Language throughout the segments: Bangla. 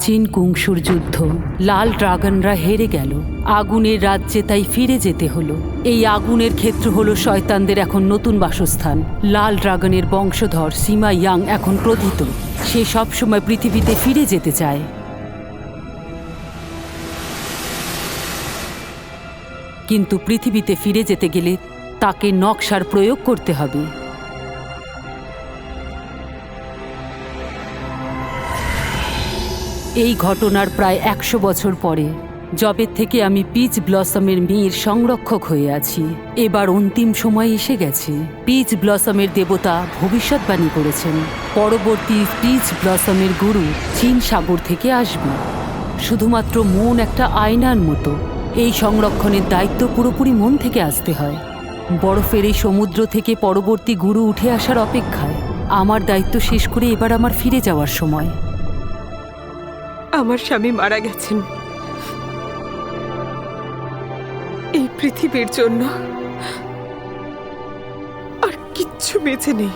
প্রাচীন কুংসুর যুদ্ধ। লাল ড্রাগনরা হেরে গেল। আগুনের রাজ্যে তাই ফিরে যেতে হলো। এই আগুনের ক্ষেত্র হলো শয়তানদের এখন নতুন বাসস্থান। লাল ড্রাগনের বংশধর সীমা ইয়াং এখন ক্রোধিত। সে সবসময় পৃথিবীতে ফিরে যেতে চায়। কিন্তু পৃথিবীতে ফিরে যেতে গেলে তাকে নকশার প্রয়োগ করতে হবে। এই ঘটনার প্রায় 100 বছর পরে, যবে থেকে আমি পিচ ব্লসমের মেয়ের সংরক্ষক হয়ে আছি, এবার অন্তিম সময় এসে গেছে। পিচ ব্লসমের দেবতা ভবিষ্যৎবাণী করেছেন পরবর্তী পিচ ব্লসমের গুরু চীন সাগর থেকে আসবে। শুধুমাত্র মন একটা আয়নার মতো। এই সংরক্ষণের দায়িত্ব পুরোপুরি মন থেকে আসতে হয়। বরফের এই সমুদ্র থেকে পরবর্তী গুরু উঠে আসার অপেক্ষায়। আমার দায়িত্ব শেষ করে এবার আমার ফিরে যাওয়ার সময়। আমার স্বামী মারা গেছেন এই পৃথিবীর জন্য। আর কিচ্ছু বেঁচে নেই।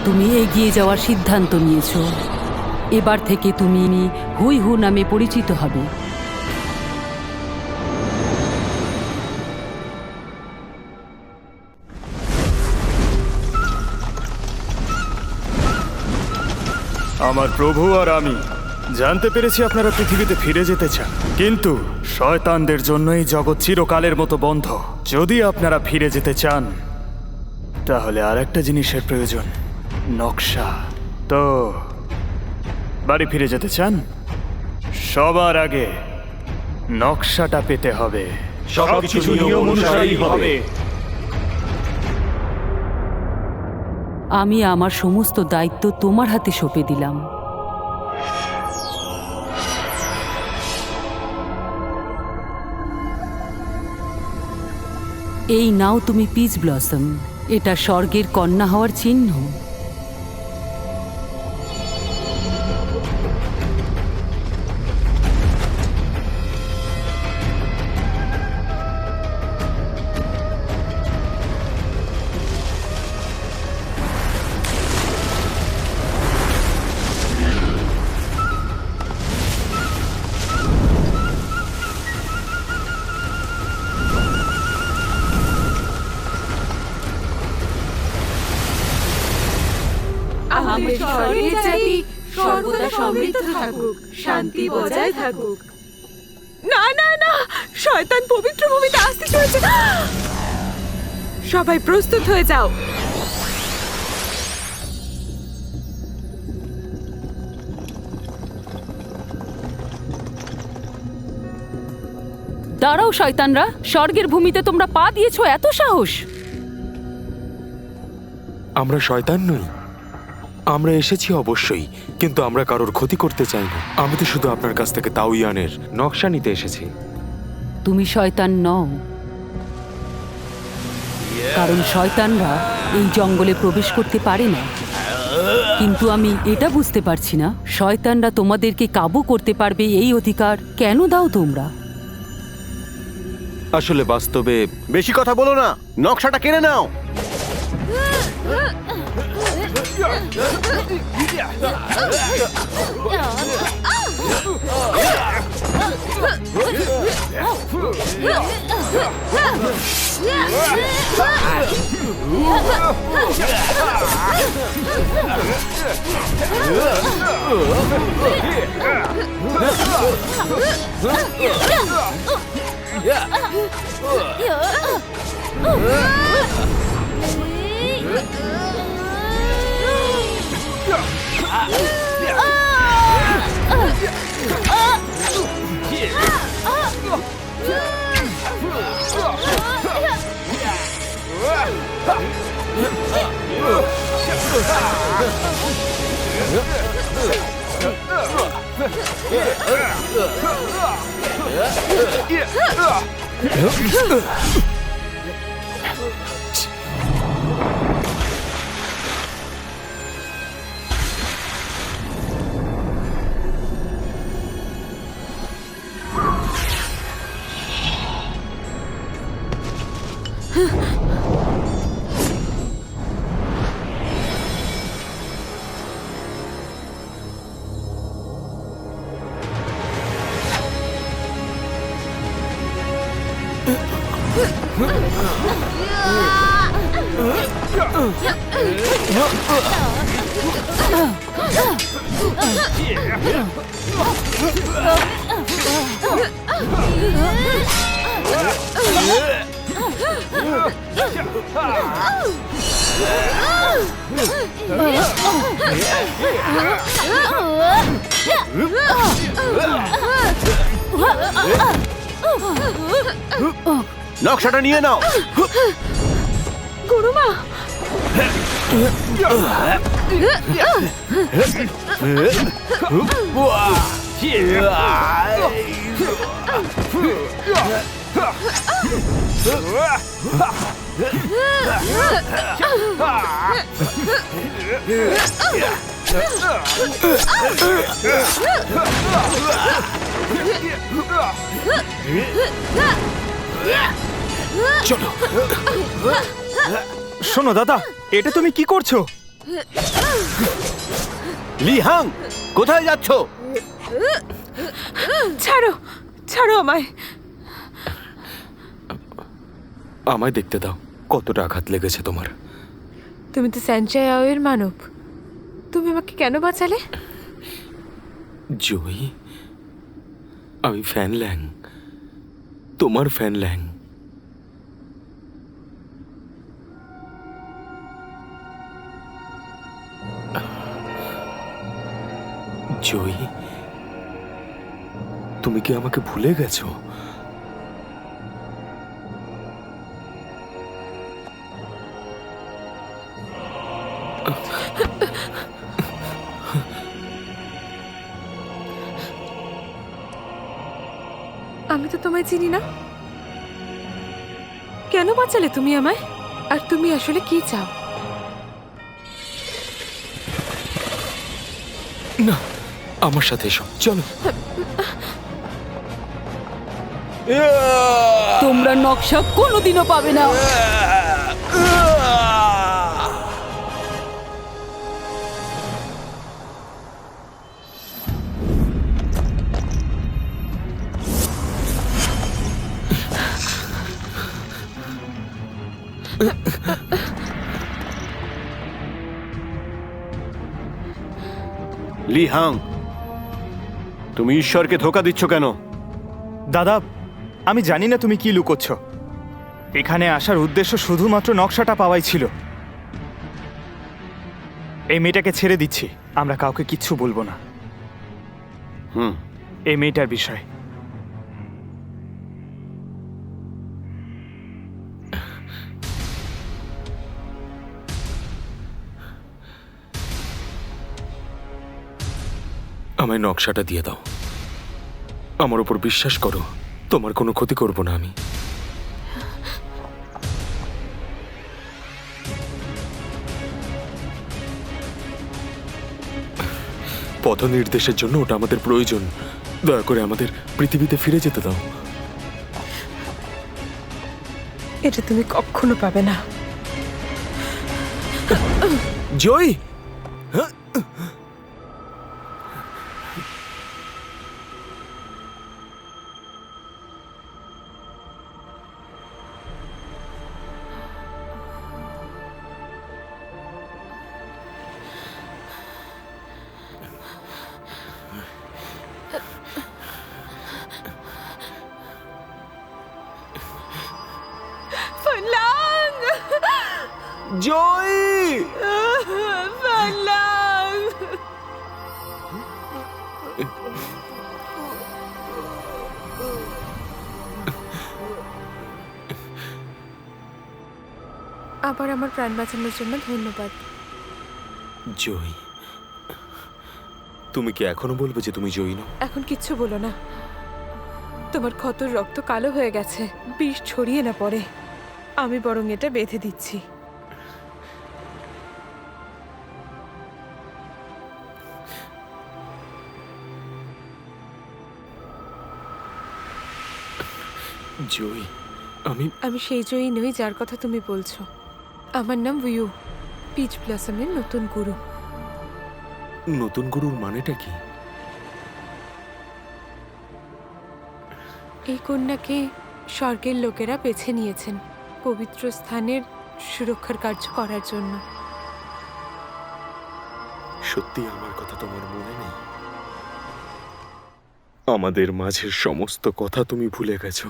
তুমি এগিয়ে যাওয়ার সিদ্ধান্ত নিয়েছ। এবার থেকে তুমি হুই হু নামে পরিচিত হবে। আমার প্রভু আর আমি জানতে পেরেছি আপনারা পৃথিবীতে ফিরে যেতে চান, কিন্তু শয়তানদের জন্য এই জগৎ চিরকালের মতো বন্ধ। যদি আপনারা ফিরে যেতে চান তাহলে আর একটা জিনিসের প্রয়োজন, নকশা। তো বাড়ি ফিরে যেতে চান? সবার আগে নকশাটা পেতে হবে। সবকিছু নিয়ম অনুসারেই হবে। আমি আমার সমস্ত দায়িত্ব তোমার হাতে সঁপে দিলাম। এই নাও তুমি পিচ ব্লসম। এটা স্বর্গের কন্যা হওয়ার চিহ্ন। আমাদের স্বর্গের জাতি সর্বদা সমৃদ্ধ থাকুক, শান্তি বজায় থাকুক। না না না, শয়তান পবিত্র ভূমিতে আসতে চলেছে। সবাই প্রস্তুত হয়ে যাও। দাঁড়াও শয়তানরা, স্বর্গের ভূমিতে তোমরা পা দিয়েছো, এত সাহস! আমরা শয়তান নই। আমরা এসেছি অবশ্যই, কিন্তু আমরা কারোর ক্ষতি করতে চাই না। আমি তো শুধু আপনার কাছ থেকে তাওয়ানের নকশা নিতে এসেছি। তুমি শয়তান নও, কারণ শয়তানরা এই জঙ্গলে প্রবেশ করতে পারে না। কিন্তু আমি এটা বুঝতে পারছি না, শয়তানরা তোমাদেরকে কাবু করতে পারবে এই অধিকার কেন দাও তোমরা? আসলে বাস্তবে বেশি কথা বলো না, নকশাটা কিনে নাও। নকশাটা নিয়ে নাও। গুরুমা, চলো। শোনো দাদা, এটা তুমি কি করছো? লিহাং, কোথায় যাচ্ছ? ছাড়ো ছাড়ো আমায়। আমায় দেখতে দাও, কতটা আঘাত লেগেছে তোমার। তুমি তো স্যানচায়াওয়ের মানব, তুমি আমাকে কেন বাঁচালে? জয়ী, আমি ফ্যান ল্যাং, তোমার ফ্যান ল্যাং। জয়ী, তুমি কি আমাকে ভুলে গেছো? আমি তো তোমায় চিনি না। কেন বাঁচালে তুমি আমায়? আর তুমি আসলে কি চাও? না, আমার সাথে এসো, চলো। তোমরা নকশা কোনোদিনও পাবে না। লিহাং, তুমি ঈশ্বরকে ধোঁকা দিচ্ছ কেন? দাদা, আমি জানি না তুমি কি লুকোচ্ছ। এখানে আসার উদ্দেশ্য শুধুমাত্র নকশাটা পাওয়াই ছিল। এই মেয়েটাকে ছেড়ে দিচ্ছি, আমরা কাউকে কিচ্ছু বলবো না হুম, এই মেয়েটার বিষয়। আমায় নকশাটা দিয়ে দাও, আমার উপর বিশ্বাস করো, তোমার কোনো ক্ষতি করব না আমি। পথ নির্দেশের জন্য ওটা আমাদের প্রয়োজন। দয়া করে আমাদের পৃথিবীতে ফিরে যেতে দাও। এটা তুমি কখনো পাবে না। জয়, ফানলাং! জয়, ফানলাং! আবার আমার প্রাণ বাঁচানোর জন্য ধন্যবাদ। জয়, তুমি কি এখনো বলবে যে তুমি জয়ী নও? এখন কিচ্ছু বলো না। তোমার ক্ষতর রক্ত কালো হয়ে গেছে, বিষ ছড়িয়ে না পড়ে। আমি বরং এটা বেঁধে দিচ্ছি। জয়, আমি সেই জয়ী নই যার কথা তুমি বলছো। আমার নাম উইউ, পিচ ব্লসমের নতুন গুরু। নতুন গুরুর মানেটা কি? এই কন্যাকে স্বর্গের লোকেরা বেছে নিয়েছেন পবিত্র স্থানের সুরক্ষার কার্য করার জন্য। সত্যি আমার কথা তোমার মনে নেই? আমাদের মাঝের সমস্ত কথা তুমি ভুলে গেছো?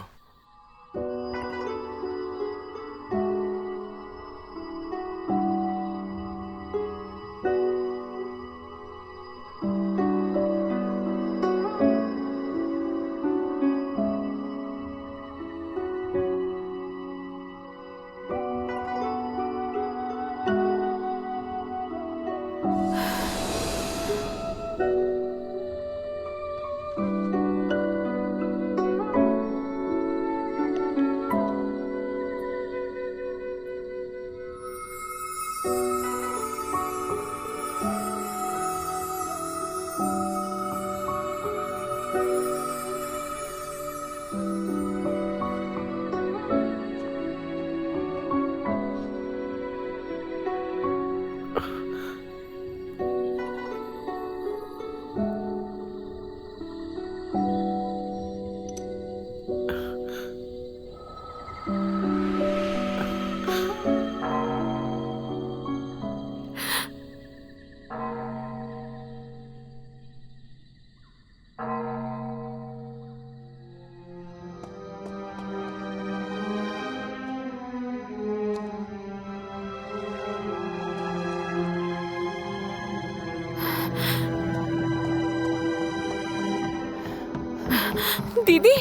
দিদি,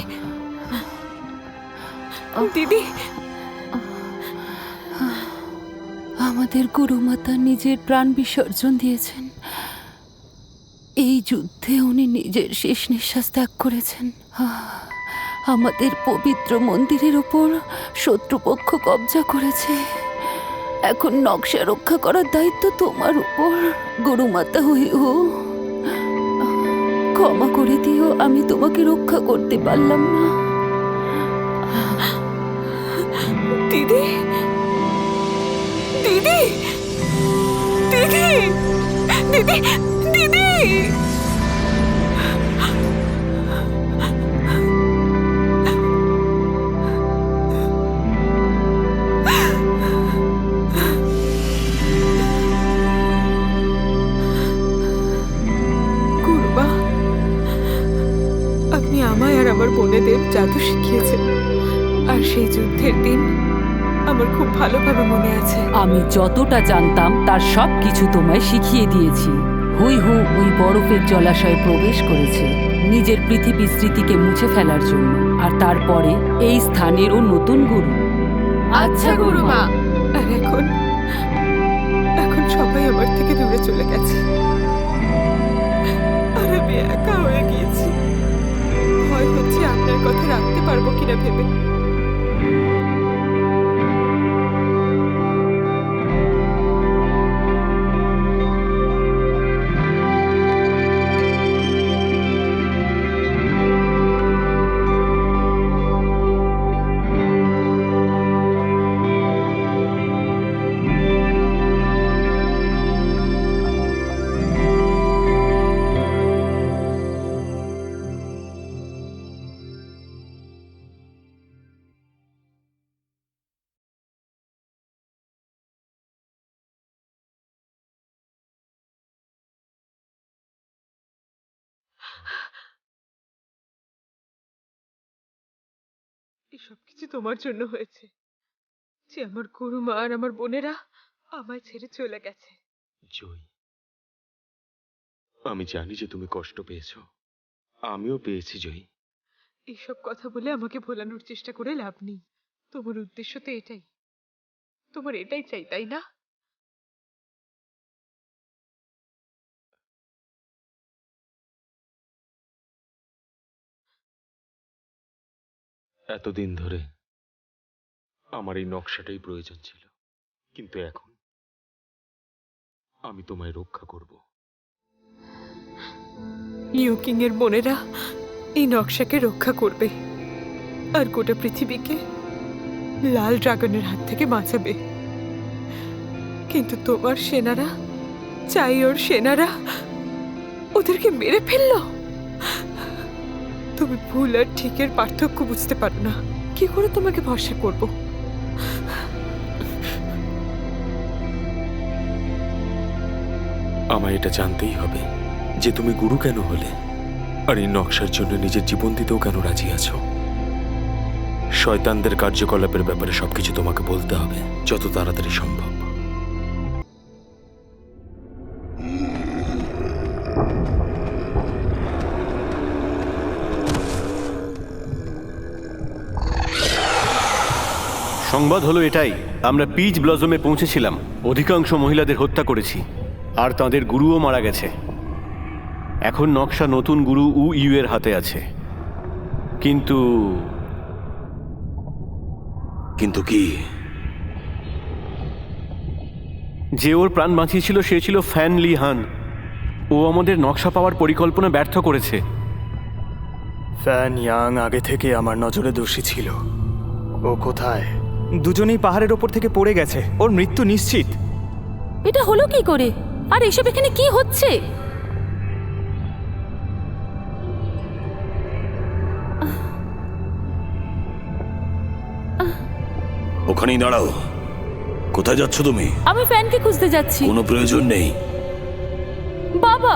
দিদি, আমাদের গুরুমাতা নিজের প্রাণ বিসর্জন দিয়েছেন। এই যুদ্ধে উনি নিজের শেষ নিঃশ্বাস ত্যাগ করেছেন। আমাদের পবিত্র মন্দিরের ওপর শত্রুপক্ষ কবজা করেছে। এখন নকশা রক্ষা করার দায়িত্ব তোমার উপর। গুরুমাতা হইও, ক্ষমা করে দিও, আমি তোমাকে রক্ষা করতে পারলাম না। দিদি, দিদি, দিদি, দিদি, দিদি। গুরুমা, আপনি আমায় আর আমার বোনেদের জাদু শিখিয়েছেন, আর সেই যুদ্ধের দিন আমার খুব ভালোভাবে মনে আছে। আমি যতটা জানতাম তার সব কিছু তোমায় শিখিয়ে দিয়েছি। হুই হু ওই বরফের জলাশয়ে প্রবেশ করেছে নিজের পৃথিবী স্মৃতিকে মুছে ফেলার জন্য, আর তারপরে এই স্থানেরও নতুন গুরু। আচ্ছা গুরুমা। আর এখন এখন সবাই আমার থেকে দূরে চলে গেছে, আর আমি একা হয়ে গিয়েছি। ভয় হচ্ছে আপনার কথা রাখতে পারবো কিনা ভেবে। এই সবকিছু তোমার জন্য হয়েছে, যে আমার গুরুমা আর আমার বোনেরা আমায় ছেড়ে চলে গেছে। জয়, আমি জানি যে তুমি কষ্ট পেয়েছো, আমিও পেয়েছি জয়। এইসব কথা বলে আমাকে ভোলানোর চেষ্টা করে লাভ নেই। তোমার উদ্দেশ্য তো এটাই, তোমার এটাই চাই, তাই না? এতদিন ধরে আমার এই নকশাটাই প্রয়োজন ছিল, কিন্তু এখন আমি তোমায় রক্ষা করব। লিউ কিং এর বোনেরা এই নকশাকে রক্ষা করবে, আর গোটা পৃথিবীকে লাল ড্রাগনের হাত থেকে বাঁচাবে। কিন্তু তোমার সেনারা, চাই ওর সেনারা ওদেরকে মেরে ফেললো। তুমি ভুল আর ঠিকের পার্থক্য বুঝতে পারো না। কি করে তোমাকে ভরসা করব? আমায় এটা জানতেই হবে যে তুমি গুরু কেন হলে, আর এই নকশার জন্য নিজের জীবন দিতেও কেন রাজি আছো। শয়তানদের কার্যকলাপের ব্যাপারে সবকিছু তোমাকে বলতে হবে যত তাড়াতাড়ি সম্ভব। সংবাদ হলো এটাই, আমরা পিচ ব্লসমে পৌঁছেছিলাম, অধিকাংশ মহিলাদের হত্যা করেছি আর তাদের গুরুও মারা গেছে। এখন নকশা নতুন গুরু ইউ এর হাতে আছে। কিন্তু কিন্তু কি? যে ওর প্রাণ বাঁচিয়েছিল সে ছিল ফ্যান লি হান। ও আমাদের নকশা পাওয়ার পরিকল্পনা ব্যর্থ করেছে। ফ্যান ইয়াং আগে থেকে আমার নজরে দোষী ছিল। ও কোথায়? দুজনেই পাহাড়ের ওপর থেকে পড়ে গেছে, ওর মৃত্যু নিশ্চিত। এটা হলো কি করে? আর এসব এখানে কি হচ্ছে? ওখানেই দাঁড়াও। কোথায় যাচ্ছ তুমি? আমি ফ্যানকে খুঁজতে যাচ্ছি। কোনো প্রয়োজন নেই। বাবা,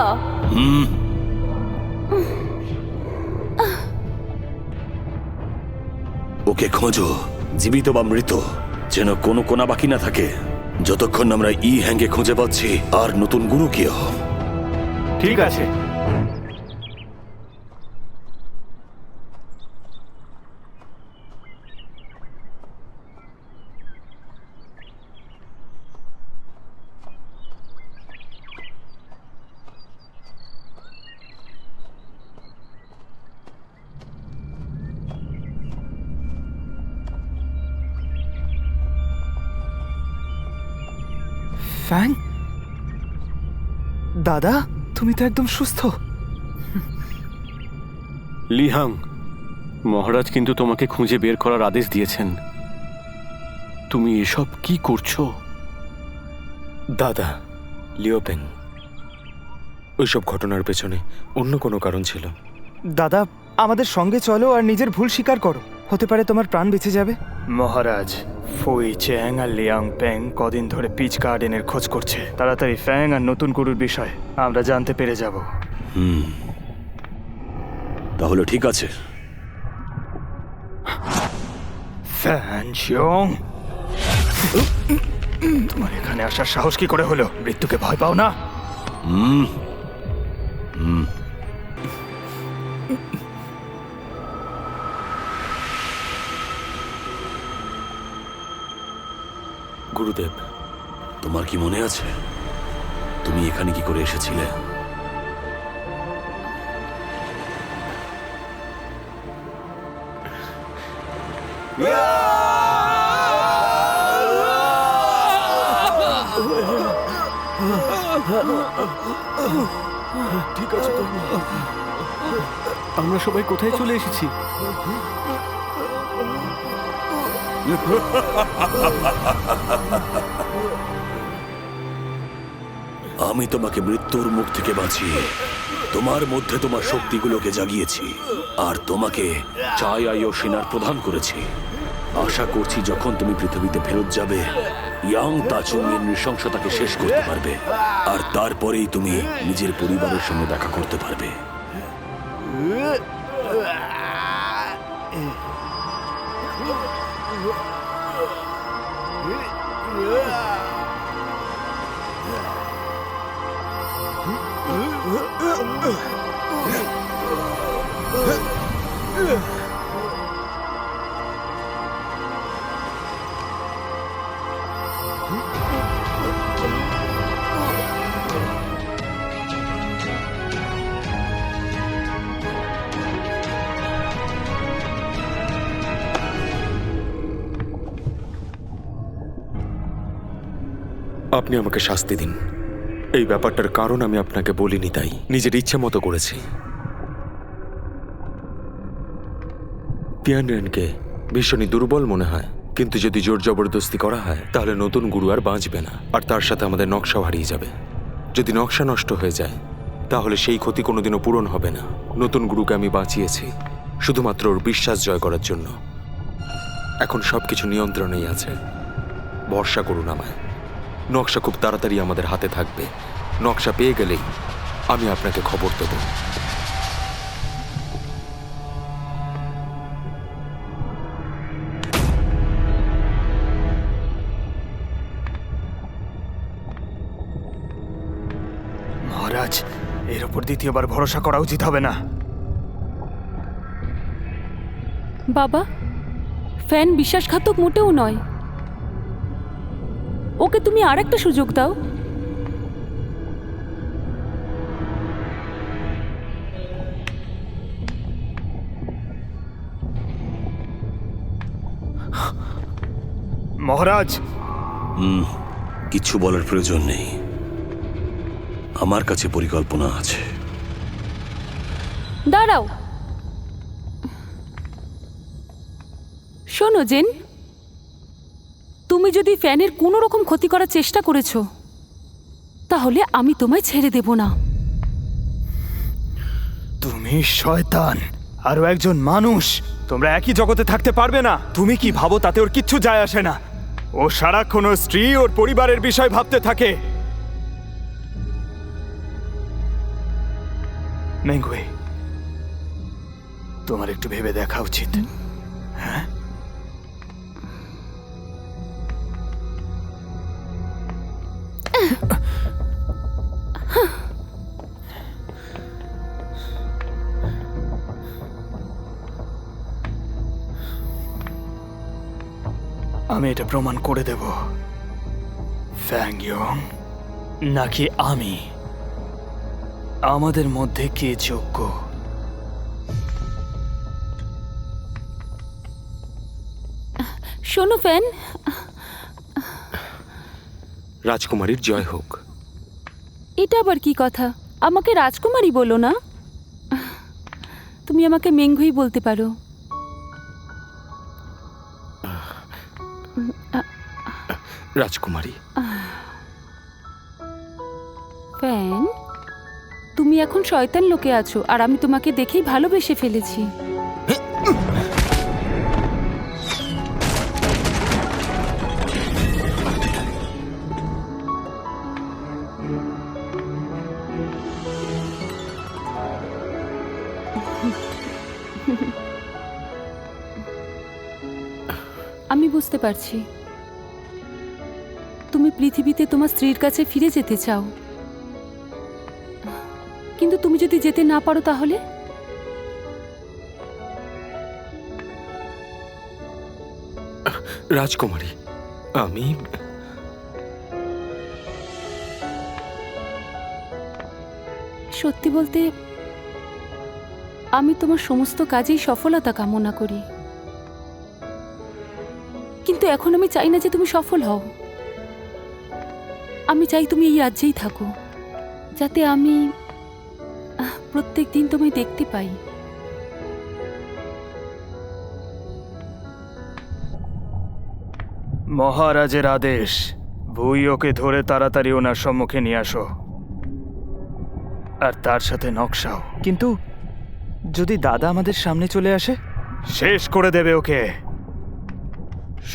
ওকে খোঁজো, জীবিত বা মৃত, যেন কোনো কোনা বাকি না থাকে। যতক্ষণ আমরা হ্যাংকে খুঁজে পাচ্ছি আর নতুন গুরুকেও। ঠিক আছে। ফ্যাং, দাদা, তুমি তো একদম সুস্থ। লিহাং, মহারাজ কিন্তু তোমাকে খুঁজে বের করার আদেশ দিয়েছেন। তুমি এসব কি করছো? দাদা, লিওপেং, ওইসব ঘটনার পেছনে অন্য কোনো কারণ ছিল। দাদা, আমাদের সঙ্গে চলো আর নিজের ভুল স্বীকার করো। হতে পারে তোমার প্রাণ বেঁচে যাবে। মহারাজ, ফুই চ্যাং আর লিয়াং প্যাং কদিন ধরে পিচ গার্ডেনের খোঁজ করছে। তাড়াতাড়ি ফ্যাং আর নতুন গুরুর বিষয় আমরা জানতে পেরে যাব। তাহলে ঠিক আছে। ফ্যান শিয়ং, তোমার এখানে আসার সাহস কি করে হলো? মৃত্যুকে ভয় পাও না? গুরুদেব, তোমার কি মনে আছে তুমি এখানে কি করে এসেছিলে? ঠিক আছে তো, আমরা সবাই কোথায় চলে এসেছি? আমি তোমাকে মৃত্যুর মুখ থেকে বাঁচিয়ে তোমার মধ্যে তোমার শক্তিগুলোকে জাগিয়েছি আর তোমাকে চাই আয়ো সেনার প্রদান করেছি। আশা করছি যখন তুমি পৃথিবীতে ফেরত যাবে, ইয়াং তাচুং এর নৃশংসতাকে শেষ করতে পারবে আর তারপরেই তুমি নিজের পরিবারের সঙ্গে দেখা করতে পারবে। আপনি আমাকে শাস্তি দিন। এই ব্যাপারটার কারণ আমি আপনাকে বলিনি, তাই নিজের ইচ্ছে মতো করেছি। তিয়ানরেনকে ভীষণই দুর্বল মনে হয়, কিন্তু যদি জোর জবরদস্তি করা হয় তাহলে নতুন গুরু আর বাঁচবে না, আর তার সাথে আমাদের নকশাও হারিয়ে যাবে। যদি নকশা নষ্ট হয়ে যায় তাহলে সেই ক্ষতি কোনোদিনও পূরণ হবে না। নতুন গুরুকে আমি বাঁচিয়েছি শুধুমাত্র ওর বিশ্বাস জয় করার জন্য। এখন সবকিছু নিয়ন্ত্রণেই আছে। ভরসা করুন আমায়, নকশা খুব তাড়াতাড়ি আমাদের হাতে থাকবে নকশা পেয়ে গেলেই আমি আপনাকে খবর দেব। মহারাজ, এর উপর দ্বিতীয়বার ভরসা করা উচিত হবে না। বাবা, ফ্যান বিশ্বাসঘাতক মোটেও নয়। ওকে তুমি আরেকটা সুযোগ দাও। মহারাজ, কিছু বলার প্রয়োজন নেই, আমার কাছে পরিকল্পনা আছে। দাঁড়াও, শোনো জেন, তুমি যদি ফ্যানের কোনো রকম ক্ষতি করার চেষ্টা করেছো তাহলে আমি তোমায় ছেড়ে দেব না। তুমি শয়তান, আরো একজন মানুষ। তোমরা একই জগতে থাকতে পারবে না। তুমি কি ভাবো তাতে ওর কিচ্ছু যায় আসে না। ও সারাক্ষণ ওর স্ত্রী ওর পরিবারের বিষয় ভাবতে থাকে। মেঙ্গুই, তোমার একটু ভেবে দেখা উচিত। হ্যাঁ, আমি এটা প্রমাণ করে দেব। ফ্যাং ইয়ং নাকি আমি, আমাদের মধ্যে কে যোগ্য? শোনো ফ্যান, রাজকুমারীর জয় হোক। এটা আবার কি কথা? আমাকে রাজকুমারী বলো না, তুমি আমাকে মেঙ্গুই বলতে পারো। রাজকুমারী। ফ্যান, তুমি এখন শয়তান লোকে আছো আর আমি তোমাকে দেখেই ভালোবেসে ফেলেছি। আমি বুঝতে পারছি তুমি পৃথিবীতে তোমার স্ত্রীর কাছে ফিরে যেতে চাও, কিন্তু তুমি যদি যেতে না পারো তাহলে? রাজকুমারী, আমি সত্যি বলতে আমি তোমার সমস্ত কাজেই সফলতা কামনা করি, কিন্তু এখন আমি চাই না যে তুমি সফল হও। আমি চাই তুমি এই রাজ্যেই থাকো, যাতে আমি প্রত্যেক দিন তোমায় দেখতে পাই। মহারাজের আদেশ, ভুইওকে ধরে তাড়াতাড়ি ওনার সম্মুখে নিয়ে আসো, আর তার সাথে নকশাও। কিন্তু যদি দাদা আমাদের সামনে চলে আসে? শেষ করে দেবে ওকে,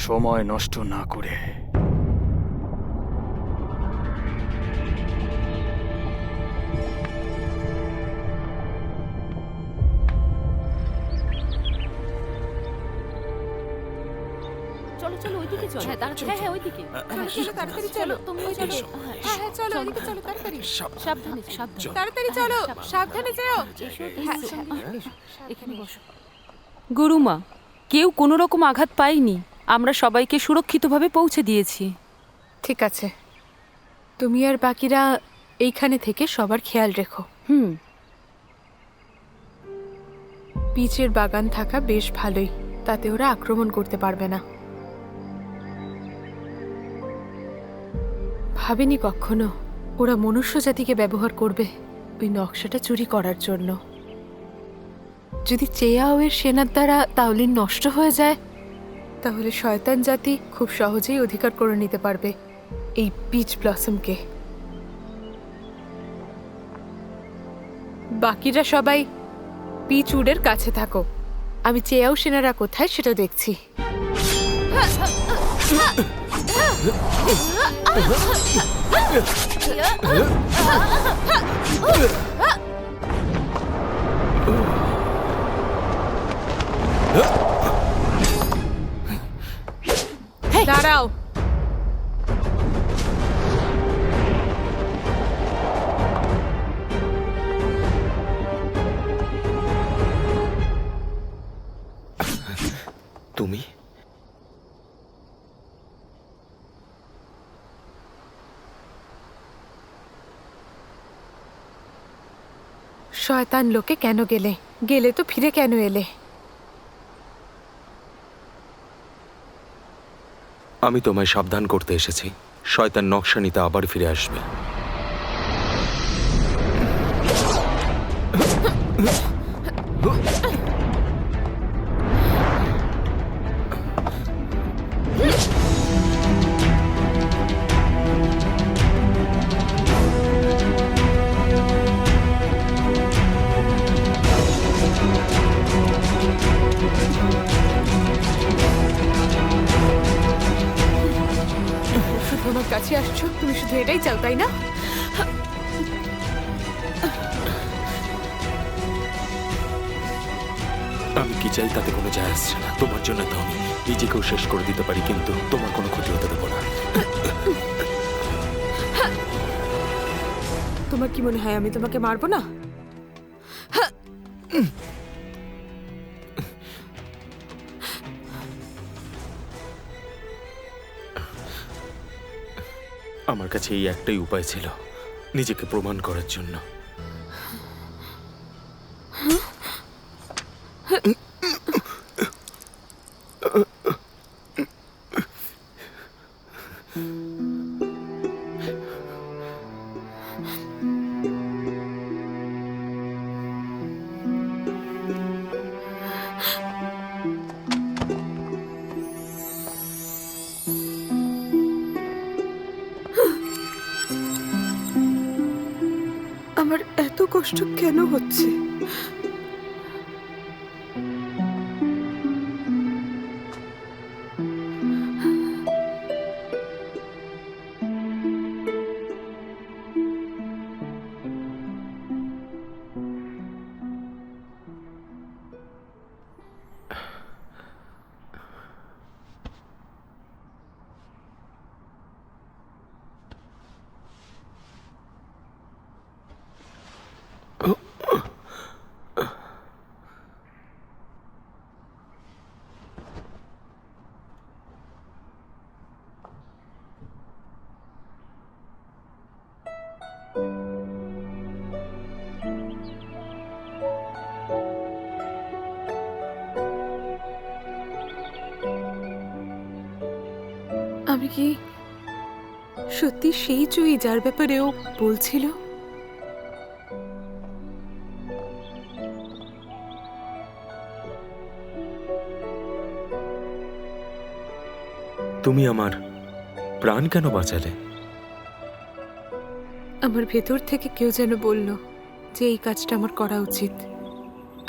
সময় নষ্ট না করে। চলো চলো ওইদিকে চলো। হ্যাঁ তাড়াতাড়ি, হ্যাঁ ওইদিকে। চলো তাড়াতাড়ি চলো, তুমিও চলো। হ্যাঁ হ্যাঁ চলো, ওদিকে চলো তাড়াতাড়ি, সাবধানে সাবধানে। তাড়াতাড়ি চলো, সাবধানে যেও। এখানে বসো। গুরুমা, কেউ কোনো রকম আঘাত পায়নি, আমরা সবাইকে সুরক্ষিতভাবে পৌঁছে দিয়েছি। ঠিক আছে, তুমি আর বাকিরা এইখানে থেকে সবার খেয়াল রেখো। পিচের বাগান থাকা বেশ ভালোই, তাতে ওরা আক্রমণ করতে পারবে না। ভাবিনি কখনো ওরা মনুষ্য জাতিকে ব্যবহার করবে ওই নকশাটা চুরি করার জন্য। যদি চেয়াওয়ের সেনার দ্বারা তাওলিন নষ্ট হয়ে যায়, তাহলে শয়তান জাতি খুব সহজেই অধিকার করে নিতে পারবে এই পিচ ব্লসমকে। বাকিরা সবাই পিচ উডের কাছে থাকো, আমি চেয়াও সেনারা কোথায় সেটা দেখছি। দাঁড়াও। তুমি? শয়তান লোকে কেন গেলে? গেলে তো ফিরে কেন এলে? আমি তোমায় সাবধান করতে এসেছি। শয়তান নকশা নিতে আবার ফিরে আসবে। শুধু আমার কাছে আসছো, তুমি শুধু এটাই চাও, তাই না? আমি কি চাই তাতে কোনো যায় আসছে না। তোমার জন্য তো আমি নিজেকেও শেষ করে দিতে পারি, কিন্তু তোমার কোনো ক্ষতি হতে দেবো না। তোমার কি মনে হয় আমি তোমাকে মারবো না? আমার কাছে এই একটাই উপায় ছিল, নিজেকে প্রমাণ করার জন্য। আমার এত কষ্ট কেন হচ্ছে? আমি কি সত্যি সেই চুই যার ব্যাপারে ও বলছিল? তুমি আমার প্রাণ কেন বাঁচালে? আমার ভেতর থেকে কেউ যেন বলল যে এই কাজটা আমার করা উচিত।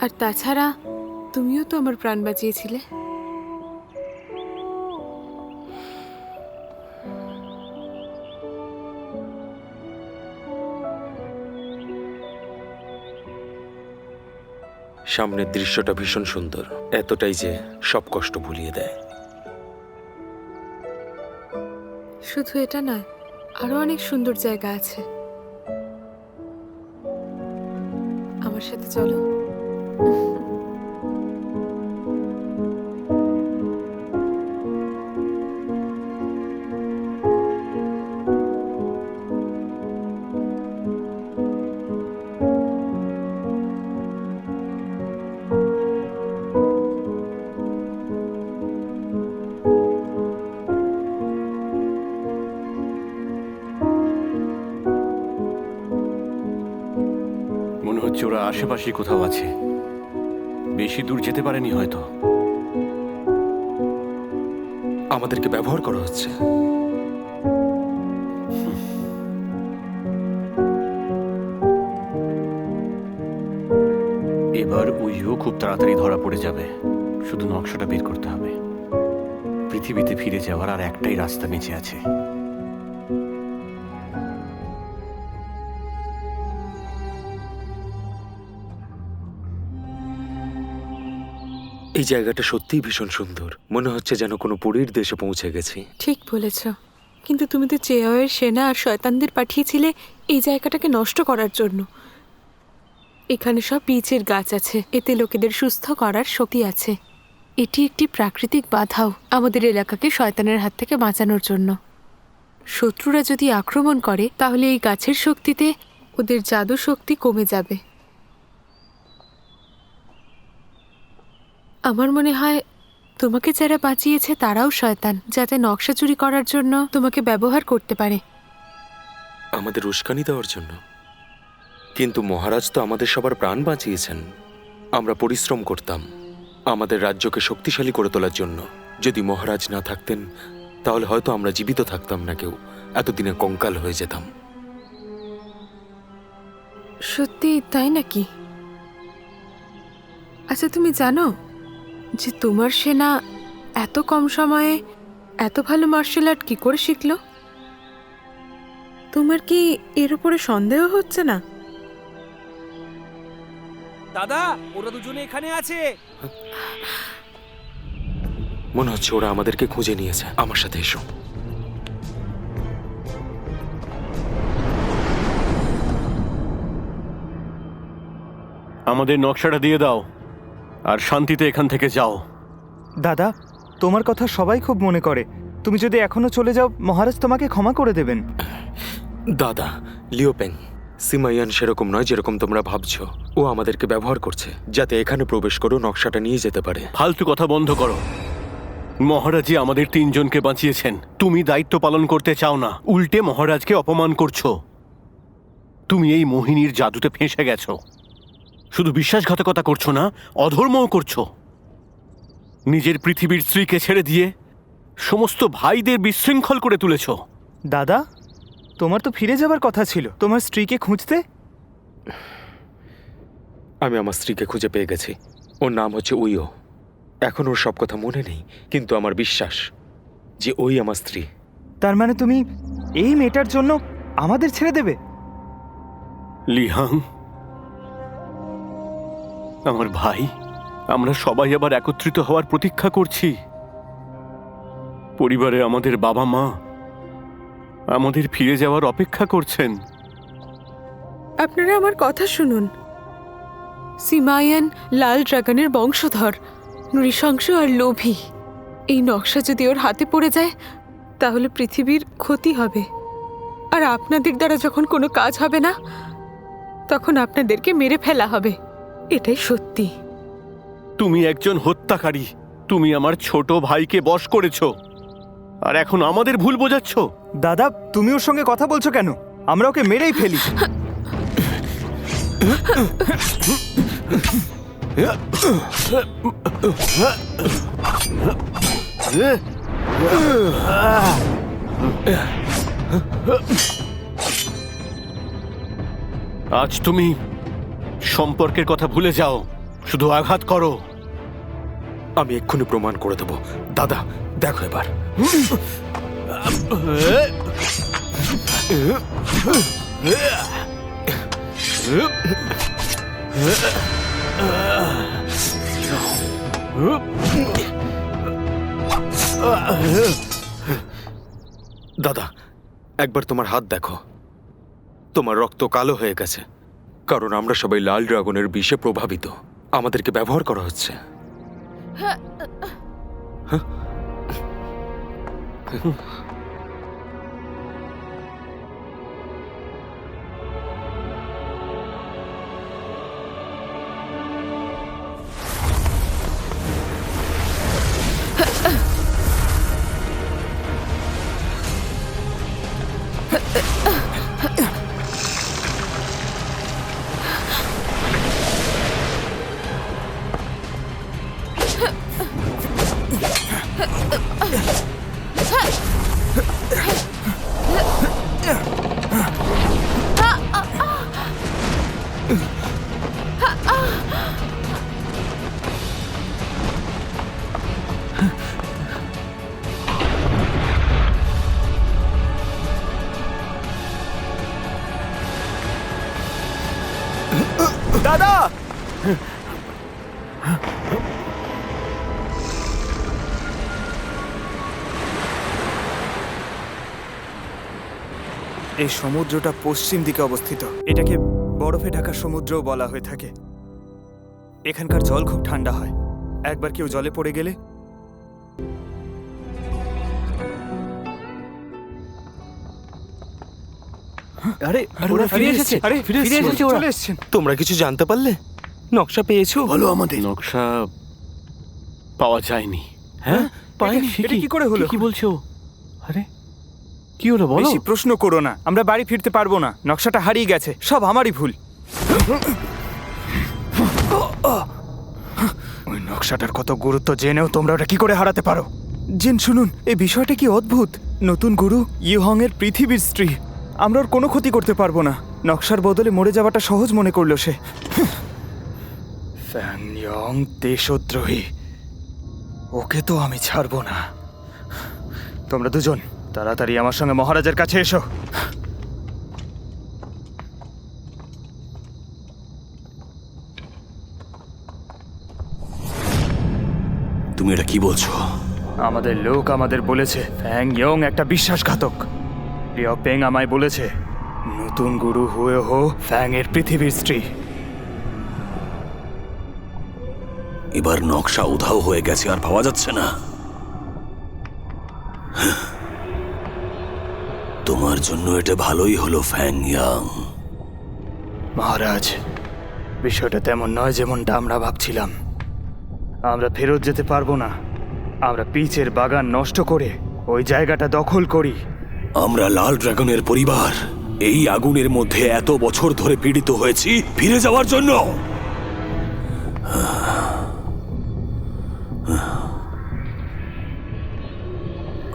আর তাছাড়া তুমিও তো আমার প্রাণ বাঁচিয়েছিলে। সামনের দৃশ্যটা ভীষণ সুন্দর, এতটাই যে সব কষ্ট ভুলিয়ে দেয়। শুধু এটা নয়, আরো অনেক সুন্দর জায়গা আছে। আমার সাথে চলো। মনে হচ্ছে ওরা আশেপাশে কোথাও আছে। বেশি দূর যেতে পারেনি হয়তো। আমাদেরকে ব্যবহার করা হচ্ছে। এবার ওইও খুব তাড়াতাড়ি ধরা পড়ে যাবে। শুধু নকশাটা বের করতে হবে। পৃথিবীতে ফিরে যাওয়ার আর একটাই রাস্তা বেঁচে আছে। এই জায়গাটা সত্যিই ভীষণ সুন্দর, মনে হচ্ছে যেন কোনো পুরীর দেশে পৌঁছে গেছি। ঠিক বলেছ, কিন্তু তুমি তো চেয়ের সেনা আর শয়তানদের পাঠিয়েছিলে এই জায়গাটাকে নষ্ট করার জন্য। এখানে সব পিচের গাছ আছে, এতে লোকেদের সুস্থ করার শক্তি আছে। এটি একটি প্রাকৃতিক বাধাও আমাদের এলাকাকে শয়তানের হাত থেকে বাঁচানোর জন্য। শত্রুরা যদি আক্রমণ করে তাহলে এই গাছের শক্তিতে ওদের জাদু শক্তি কমে যাবে। আমার মনে হয় তোমাকে যারা বাঁচিয়েছে তারাও শয়তান, যাতে নকশা চুরি করার জন্য তোমাকে ব্যবহার করতে পারে। আমাদের উস্কানি দেওয়ার জন্য? কিন্তু মহারাজ তো আমাদের সবার প্রাণ বাঁচিয়েছেন। আমরা পরিশ্রম করতাম আমাদের রাজ্যকে শক্তিশালী করে তোলার জন্য। যদি মহারাজ না থাকতেন তাহলে হয়তো আমরা জীবিত থাকতাম না, কেউ এতদিনে কঙ্কাল হয়ে যেতাম। সত্যি তাই নাকি? আচ্ছা, তুমি জানো যে তোমার সেনা এত কম সময়ে এত ভালো মার্শাল আর্ট কি করে শিখলো? তোমার কি এর উপরে সন্দেহ হচ্ছে না? দাদা, ওরা দুজনে এখানে আছে। মনে হচ্ছে ওরা আমাদেরকে খুঁজে নিয়েছে। আমার সাথে এসো। আমাদের নকশাটা দিয়ে দাও আর শান্তিতে এখান থেকে যাও। দাদা, তোমার কথা সবাই খুব মনে করে। তুমি যদি এখনো চলে যাও, মহারাজ তোমাকে ক্ষমা করে দেবেন। দাদা, লিওপেং, সিমাইয়ান সেরকম নয় যেরকম তোমরা ভাবছো। ও আমাদেরকে ব্যবহার করছে যাতে এখানে প্রবেশ করো, নকশাটা নিয়ে যেতে পারে। ফালতু কথা বন্ধ করো। মহারাজই আমাদের 3 জনকে বাঁচিয়েছেন। তুমি দায়িত্ব পালন করতে চাও না, উল্টে মহারাজকে অপমান করছো। তুমি এই মোহিনীর জাদুতে ফেঁসে গেছো। শুধু বিশ্বাসঘাতকতা করছো না, অধর্মও করছো। নিজের পৃথিবীর স্ত্রীকে ছেড়ে দিয়ে সমস্ত ভাইদের বিশৃঙ্খল করে তুলেছো। দাদা, তোমার তো ফিরে যাবার কথা ছিল, তোমার স্ত্রীকে খুঁজতে। আমি আমার স্ত্রীকে খুঁজে পেয়ে গেছি। ওর নাম হচ্ছে উইও। এখন ওর সব কথা মনে নেই, কিন্তু আমার বিশ্বাস যে ওই আমার স্ত্রী। তার মানে তুমি এই মেয়েটার জন্য আমাদের ছেড়ে দেবে? লিহাং, আমার ভাই, আমরা সবাই আবার একত্রিত হওয়ার প্রতীক্ষা করছি। পরিবারে আমাদের বাবা মা আমাদের ফিরে যাওয়ার অপেক্ষা করছেন। আপনারা আমার কথা শুনুন। সিমায়ান লাল ড্রাগনের বংশধর, নৃশংস আর লোভী। এই নকশা যদি ওর হাতে পড়ে যায় তাহলে পৃথিবীর ক্ষতি হবে, আর আপনাদের দ্বারা যখন কোনো কাজ হবে না তখন আপনাদেরকে মেরে ফেলা হবে। এটাই সত্যি। তুমি একজন হত্যাকারী। তুমি আমার ছোট ভাইকে বশ করেছো, আর এখন আমাদের ভুল বোঝাচ্ছ। দাদা, তুমি ওর সঙ্গে কথা বলছো কেন? আমরা ওকে মেরেই ফেলি। আজ তুমি সম্পর্কের কথা ভুলে যাও, শুধু আঘাত করো। আমি এক্ষুনি প্রমাণ করে দেব। দাদা, দেখো এবার। দাদা, একবার তোমার হাত দেখো। তোমার রক্ত কালো হয়ে গেছে, কারণ আমরা সবাই লাল ড্রাগনের বিষে প্রভাবিত। আমাদেরকে ব্যবহার করা হচ্ছে। দাদা, এই সমুদ্রটা পশ্চিম দিকে অবস্থিত। এটাকে বরফে ঢাকা সমুদ্রও বলা হয়ে থাকে। এখানকার জল খুব ঠান্ডা হয়। একবার কেউ জলে পড়ে গেলে আরে ওরা ফিরে এসেছে। আরে ফিরে এসেছে ওরা। চলে এসেছেন। তোমরা কিছু জানতে পারলে? নকশা পেয়েছো? বলো আমাদের। নকশা পাওয়া যায়নি। হ্যাঁ পাইনি। এটা কি করে হলো? কি বলছো? আরে কি হলো বলো? বেশি প্রশ্ন করো না, আমরা বাড়ি ফিরতে পারবো না। নকশাটা হারিয়ে গেছে, সব আমারই ভুল। ওই নকশাটার কত গুরুত্ব জেনেও তোমরা ওটা কি করে হারাতে পারো? জিন শুনুন, এই বিষয়টা কি অদ্ভুত। নতুন গুরু ইউহং এর পৃথিবীর স্ত্রী। আমরা ওর কোনো ক্ষতি করতে পারবো না। নকশার বদলে মরে যাওয়াটা সহজ মনে করলো সে। ফ্যাং ইয়ং দেশদ্রোহী, ওকে তো আমি ছাড়বো না। তোমরা দুজন তাড়াতাড়ি আমার সঙ্গে মহারাজের কাছে এসো। তুমি এটা কি বলছো? আমাদের লোক আমাদের বলেছে ফ্যাং ইয়ং একটা বিশ্বাসঘাতক। রিও পেং আমায় বলেছে নতুন গুরু হুয়ে হো ফ্যাং এর পৃথিবীর স্ত্রী। এবার নকশা উধাও হয়ে গেছে, আর পাওয়া যাচ্ছে না। তোমার জন্য এটা ভালোই হলো ফ্যাং ইয়াং। মহারাজ, বিষয়টা তেমন নয় যেমনটা আমরা ভাবছিলাম। আমরা ফেরত যেতে পারবো না। আমরা পিচের বাগান নষ্ট করে ওই জায়গাটা দখল করি। আমরা লাল ড্রাগনের পরিবার এই আগুনের মধ্যে এত বছর ধরে পীড়িত হয়েছি ফিরে যাওয়ার জন্য।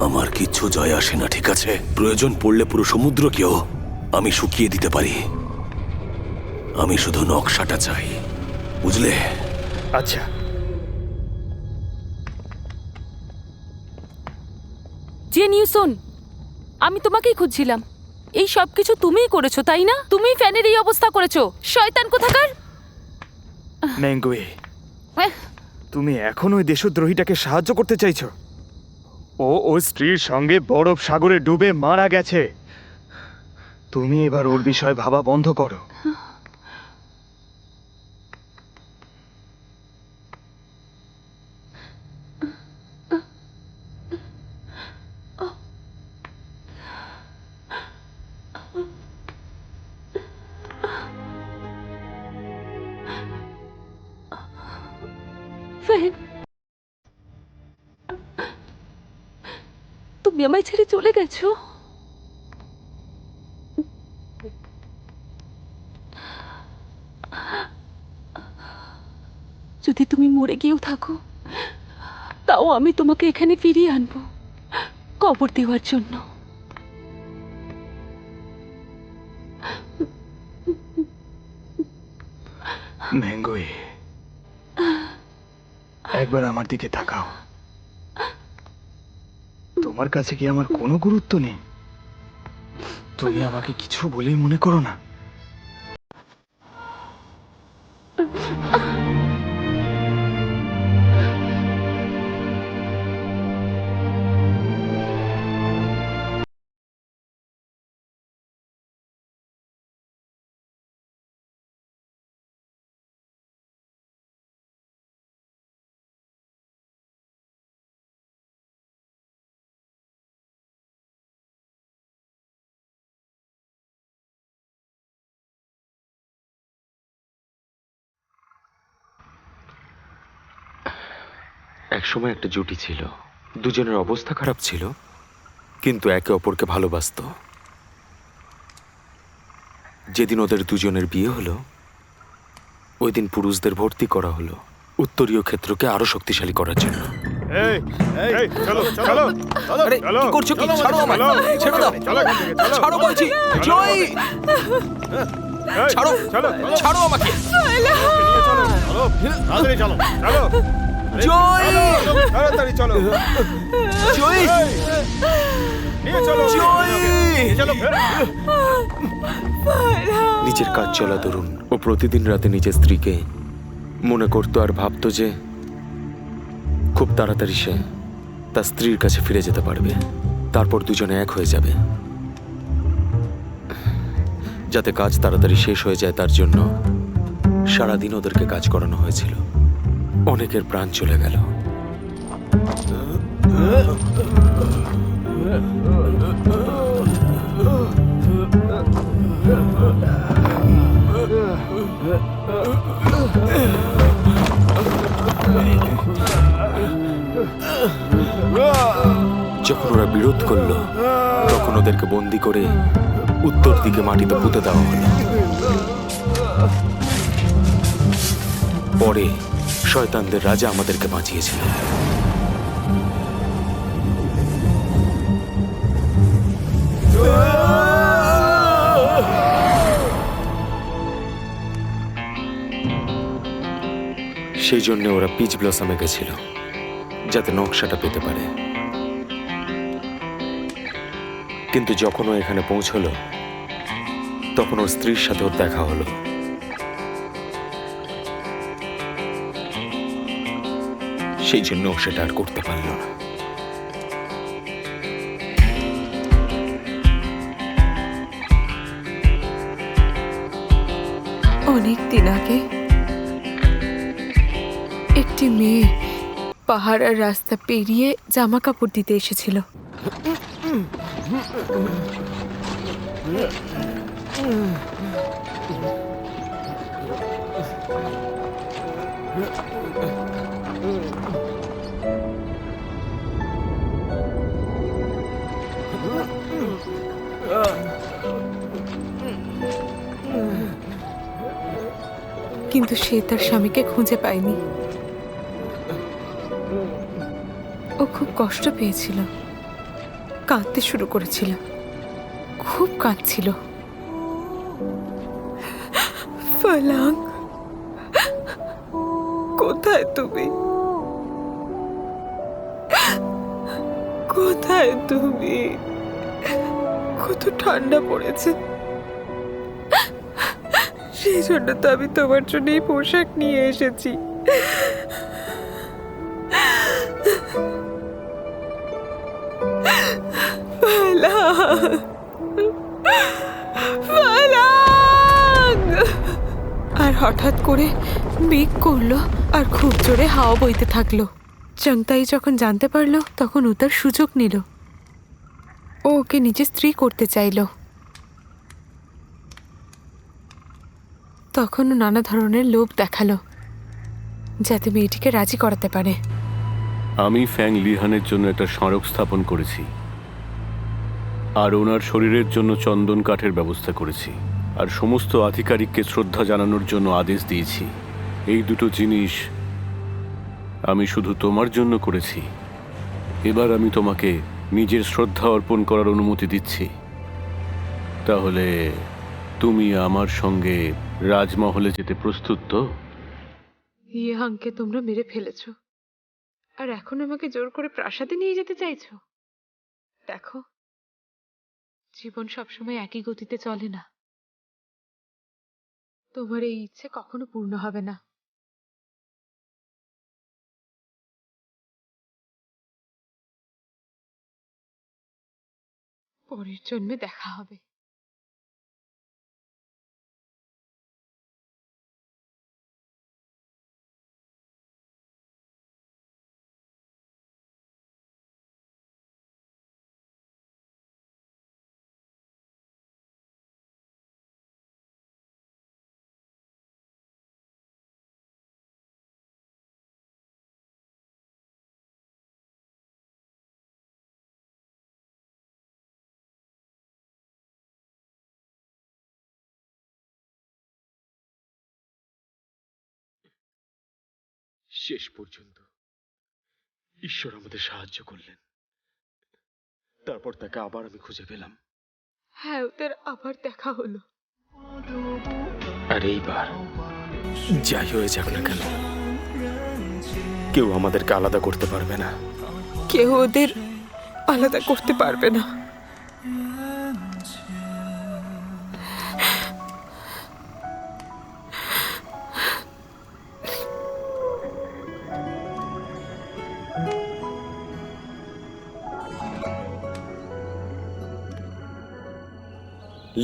আমার কিচ্ছু যায় আসে না, ঠিক আছে? প্রয়োজন পড়লে পুরো সমুদ্রকেও আমি শুকিয়ে দিতে পারি। আমি শুধু নকশাটা চাই, বুঝলে? আচ্ছা, জেন ইউসন, আমি তোমাকেই খুঁজছিলাম। এই সব কিছু তুমিই করেছো, তাই না? তুমিই ফ্যানের এই অবস্থা করেছো, শয়তান কোথাকার। মেঙ্গুই, তুমি এখন ওই দেশদ্রোহীটাকে সাহায্য করতে চাইছো? ও ওর স্ত্রীর সঙ্গে বরফ সাগরে ডুবে মারা গেছে। তুমি এবার ওর বিষয়ে ভাবা বন্ধ করো। ফ্যান, তুমি আমায় ছেড়ে চলে গেছো। যদি তুমি মরে গিয়েও থাকো, তাও আমি তোমাকে এখানে ফিরিয়ে আনবো কবর দেওয়ার জন্য। মেঙ্গুই, একবার আমার দিকে তাকাও। তোমার কাছে কি আমার কোনো গুরুত্ব নেই? তুমি আমাকে কিছু বলেই মনে করো না। একসময় একটা জুটি ছিল, দুজনের অবস্থা খারাপ ছিল, কিন্তু একে অপরকে ভালোবাসতো। যেদিন ওদের দুজনের বিয়ে হলো, ওই দিন পুরুষদের ভর্তি করা হলো উত্তরীয় ক্ষেত্রকে আরো শক্তিশালী করার জন্য। চলো চলো, আরে কি করছো কি? ছাড়ো আমায়, ছেড়ে দাও, ছাড়ো বলছি। জয়, ছাড়ো, ছাড়ো আমাকে। জয়, জয়, নিজের কাজ চলা তরুণ ও প্রতিদিন রাতে নিজের স্ত্রীকে মনে করতো আর ভাবতো যে খুব তাড়াতাড়ি সে তার স্ত্রীর কাছে ফিরে যেতে পারবে। তারপর দুজনে এক হয়ে যাবে। যাতে কাজ তাড়াতাড়ি শেষ হয়ে যায় তার জন্য সারাদিন ওদেরকে কাজ করানো হয়েছিল। অনেকের প্রাণ চলে গেল। যখন ওরা বিরোধ করলো তখন ওদেরকে বন্দি করে উত্তর দিকে মাটিতে পুঁতে দেওয়া হলো। পরে শয়তানদের রাজা আমাদেরকে বাঁচিয়েছিল। সেই জন্য ওরা পিচ ব্লসমে গেছিল যাতে নকশাটা পেতে পারে। কিন্তু যখন ও এখানে পৌঁছলো তখন ওর স্ত্রীর সাথে ওর দেখা হলো। সেই জন্য ও সেটা আর করতে পারল না। অনেক দিন আগে একটি মেয়ে পাহাড় আর রাস্তা পেরিয়ে জামা কাপড় দিতে এসেছিল। কিন্তু সে তার স্বামীকে খুঁজে পায়নি। ও খুব কষ্ট পেয়েছিল, কাঁদতে শুরু করেছিল, খুব কাঁদছিল। ফলাং, কোথায় তুমি? কোথায় তুমি? কত ঠান্ডা পড়েছে, সেই জন্য তো আমি তোমার জন্য এই পোশাক নিয়ে এসেছি। আর হঠাৎ করে মেঘ করলো আর খুব জোরে হাওয়া বইতে থাকলো। চাংতাই যখন জানতে পারলো তখন ও তার সুযোগ নিল। ও ওকে নিজের স্ত্রী করতে চাইল। তখন ও নানা ধরনের লোভ দেখালো যাতে মেয়েটিকে রাজি করাতে পারে। আমি ফ্যাং লিহানের জন্য একটা স্মারক স্থাপন করেছি আর ওনার শরীরের জন্য চন্দন কাঠের ব্যবস্থা করেছি আর সমস্ত আধিকারিককে শ্রদ্ধা জানানোর জন্য আদেশ দিয়েছি। এই দুটো জিনিস আমি শুধু তোমার জন্য করেছি। এবার আমি তোমাকে নিজের শ্রদ্ধা অর্পণ করার অনুমতি দিচ্ছি। তাহলে তুমি আমার সঙ্গে রাজমহলে যেতে প্রস্তুত তো? ইয়াংকে তোমরা মেরে ফেলেছো আর এখন আমাকে জোর করে প্রাসাদে নিয়ে যেতে চাইছো? দেখো, জীবন সবসময় একই গতিতে চলে না। তোমার এই ইচ্ছে কখনো পূর্ণ হবে না। পরের জন্মে দেখা হবে। শেষ পর্যন্ত ঈশ্বর আমাদের সাহায্য করলেন। তারপর তাকে আবার আমি খুঁজে পেলাম। হ্যাঁ, ওদের আবার দেখা হলো। আর এইবার যাই হয়ে যাক না কেন, কেউ আমাদেরকে আলাদা করতে পারবে না। কেউ ওদের আলাদা করতে পারবে না।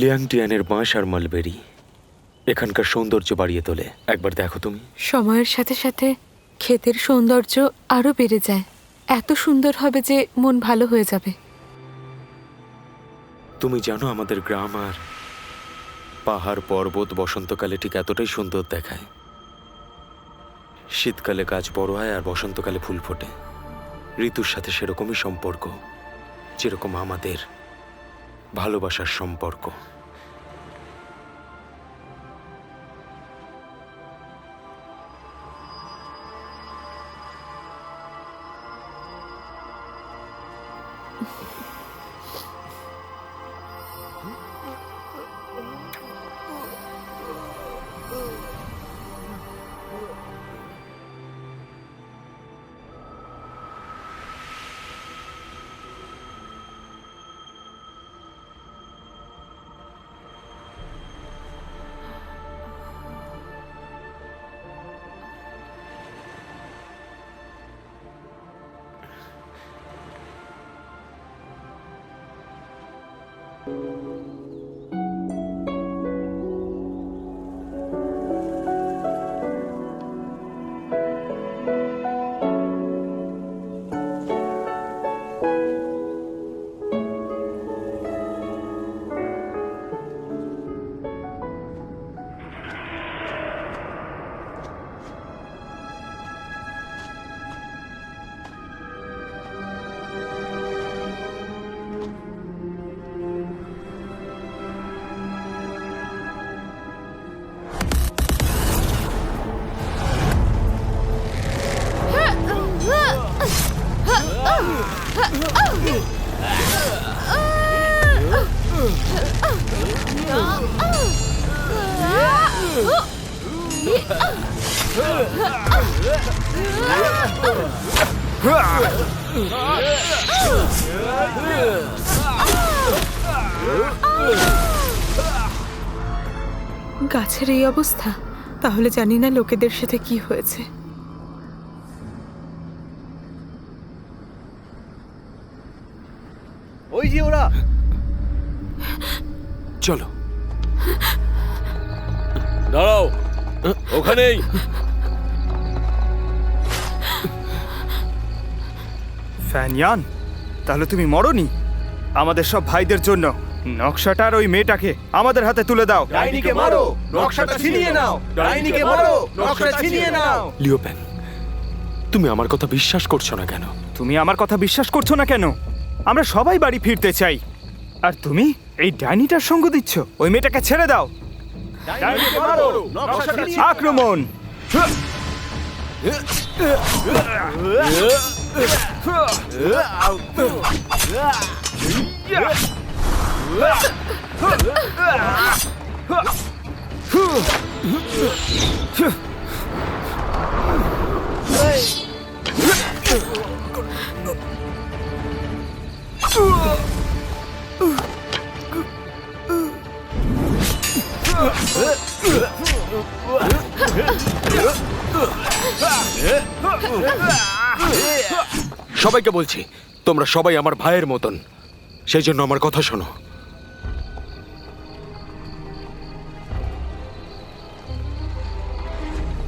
লিয়াংটিয়ানের বাঁশ আর মালবেরি এখানকার সৌন্দর্য বাড়িয়ে তোলে। একবার দেখো তুমি। সময়ের সাথে সাথে ক্ষেতের সৌন্দর্য আরো বেড়ে যায়, এত সুন্দর হবে যে মন ভালো হয়ে যাবে। তুমি জানো আমাদের গ্রাম আর পাহাড় পর্বত বসন্তকালে ঠিক এতটাই সুন্দর দেখায়। শীতকালে গাছ বড় হয় আর বসন্তকালে ফুল ফোটে। ঋতুর সাথে সেরকমই সম্পর্ক, যেরকম আমাদের ভালোবাসার সম্পর্ক। গাছের এই অবস্থা, তাহলে জানি না লোকেদের সাথে কি হয়েছে। ওই যে ওরা। চলো। দাঁড়াও, ওখানেই। ফ্যানিয়ান, তাহলে তুমি মরনি? আমাদের সব ভাইদের জন্য নকশাটা আর ওই মেয়েটাকে আমাদের হাতে তুলে দাও। ডাইনিকে মারো, নকশাটা ছিনিয়ে নাও। ডাইনিকে মারো, নকশাটা ছিনিয়ে নাও। লিওপ্যাং, তুমি আমার কথা বিশ্বাস করছো না কেন? তুমি আমার কথা বিশ্বাস করছো না কেন? আমরা সবাই বাড়ি ফিরতে চাই, আর তুমি এই ডাইনিটার সঙ্গ দিচ্ছ। ওই মেয়েটাকে ছেড়ে দাও। ডাইনিকে মারো, নকশাটা ছিনিয়ে আক্রমণ! সবাইকে বলছি, তোমরা সবাই আমার ভাইয়ের মতন, সেই জন্য আমার কথা শোনো।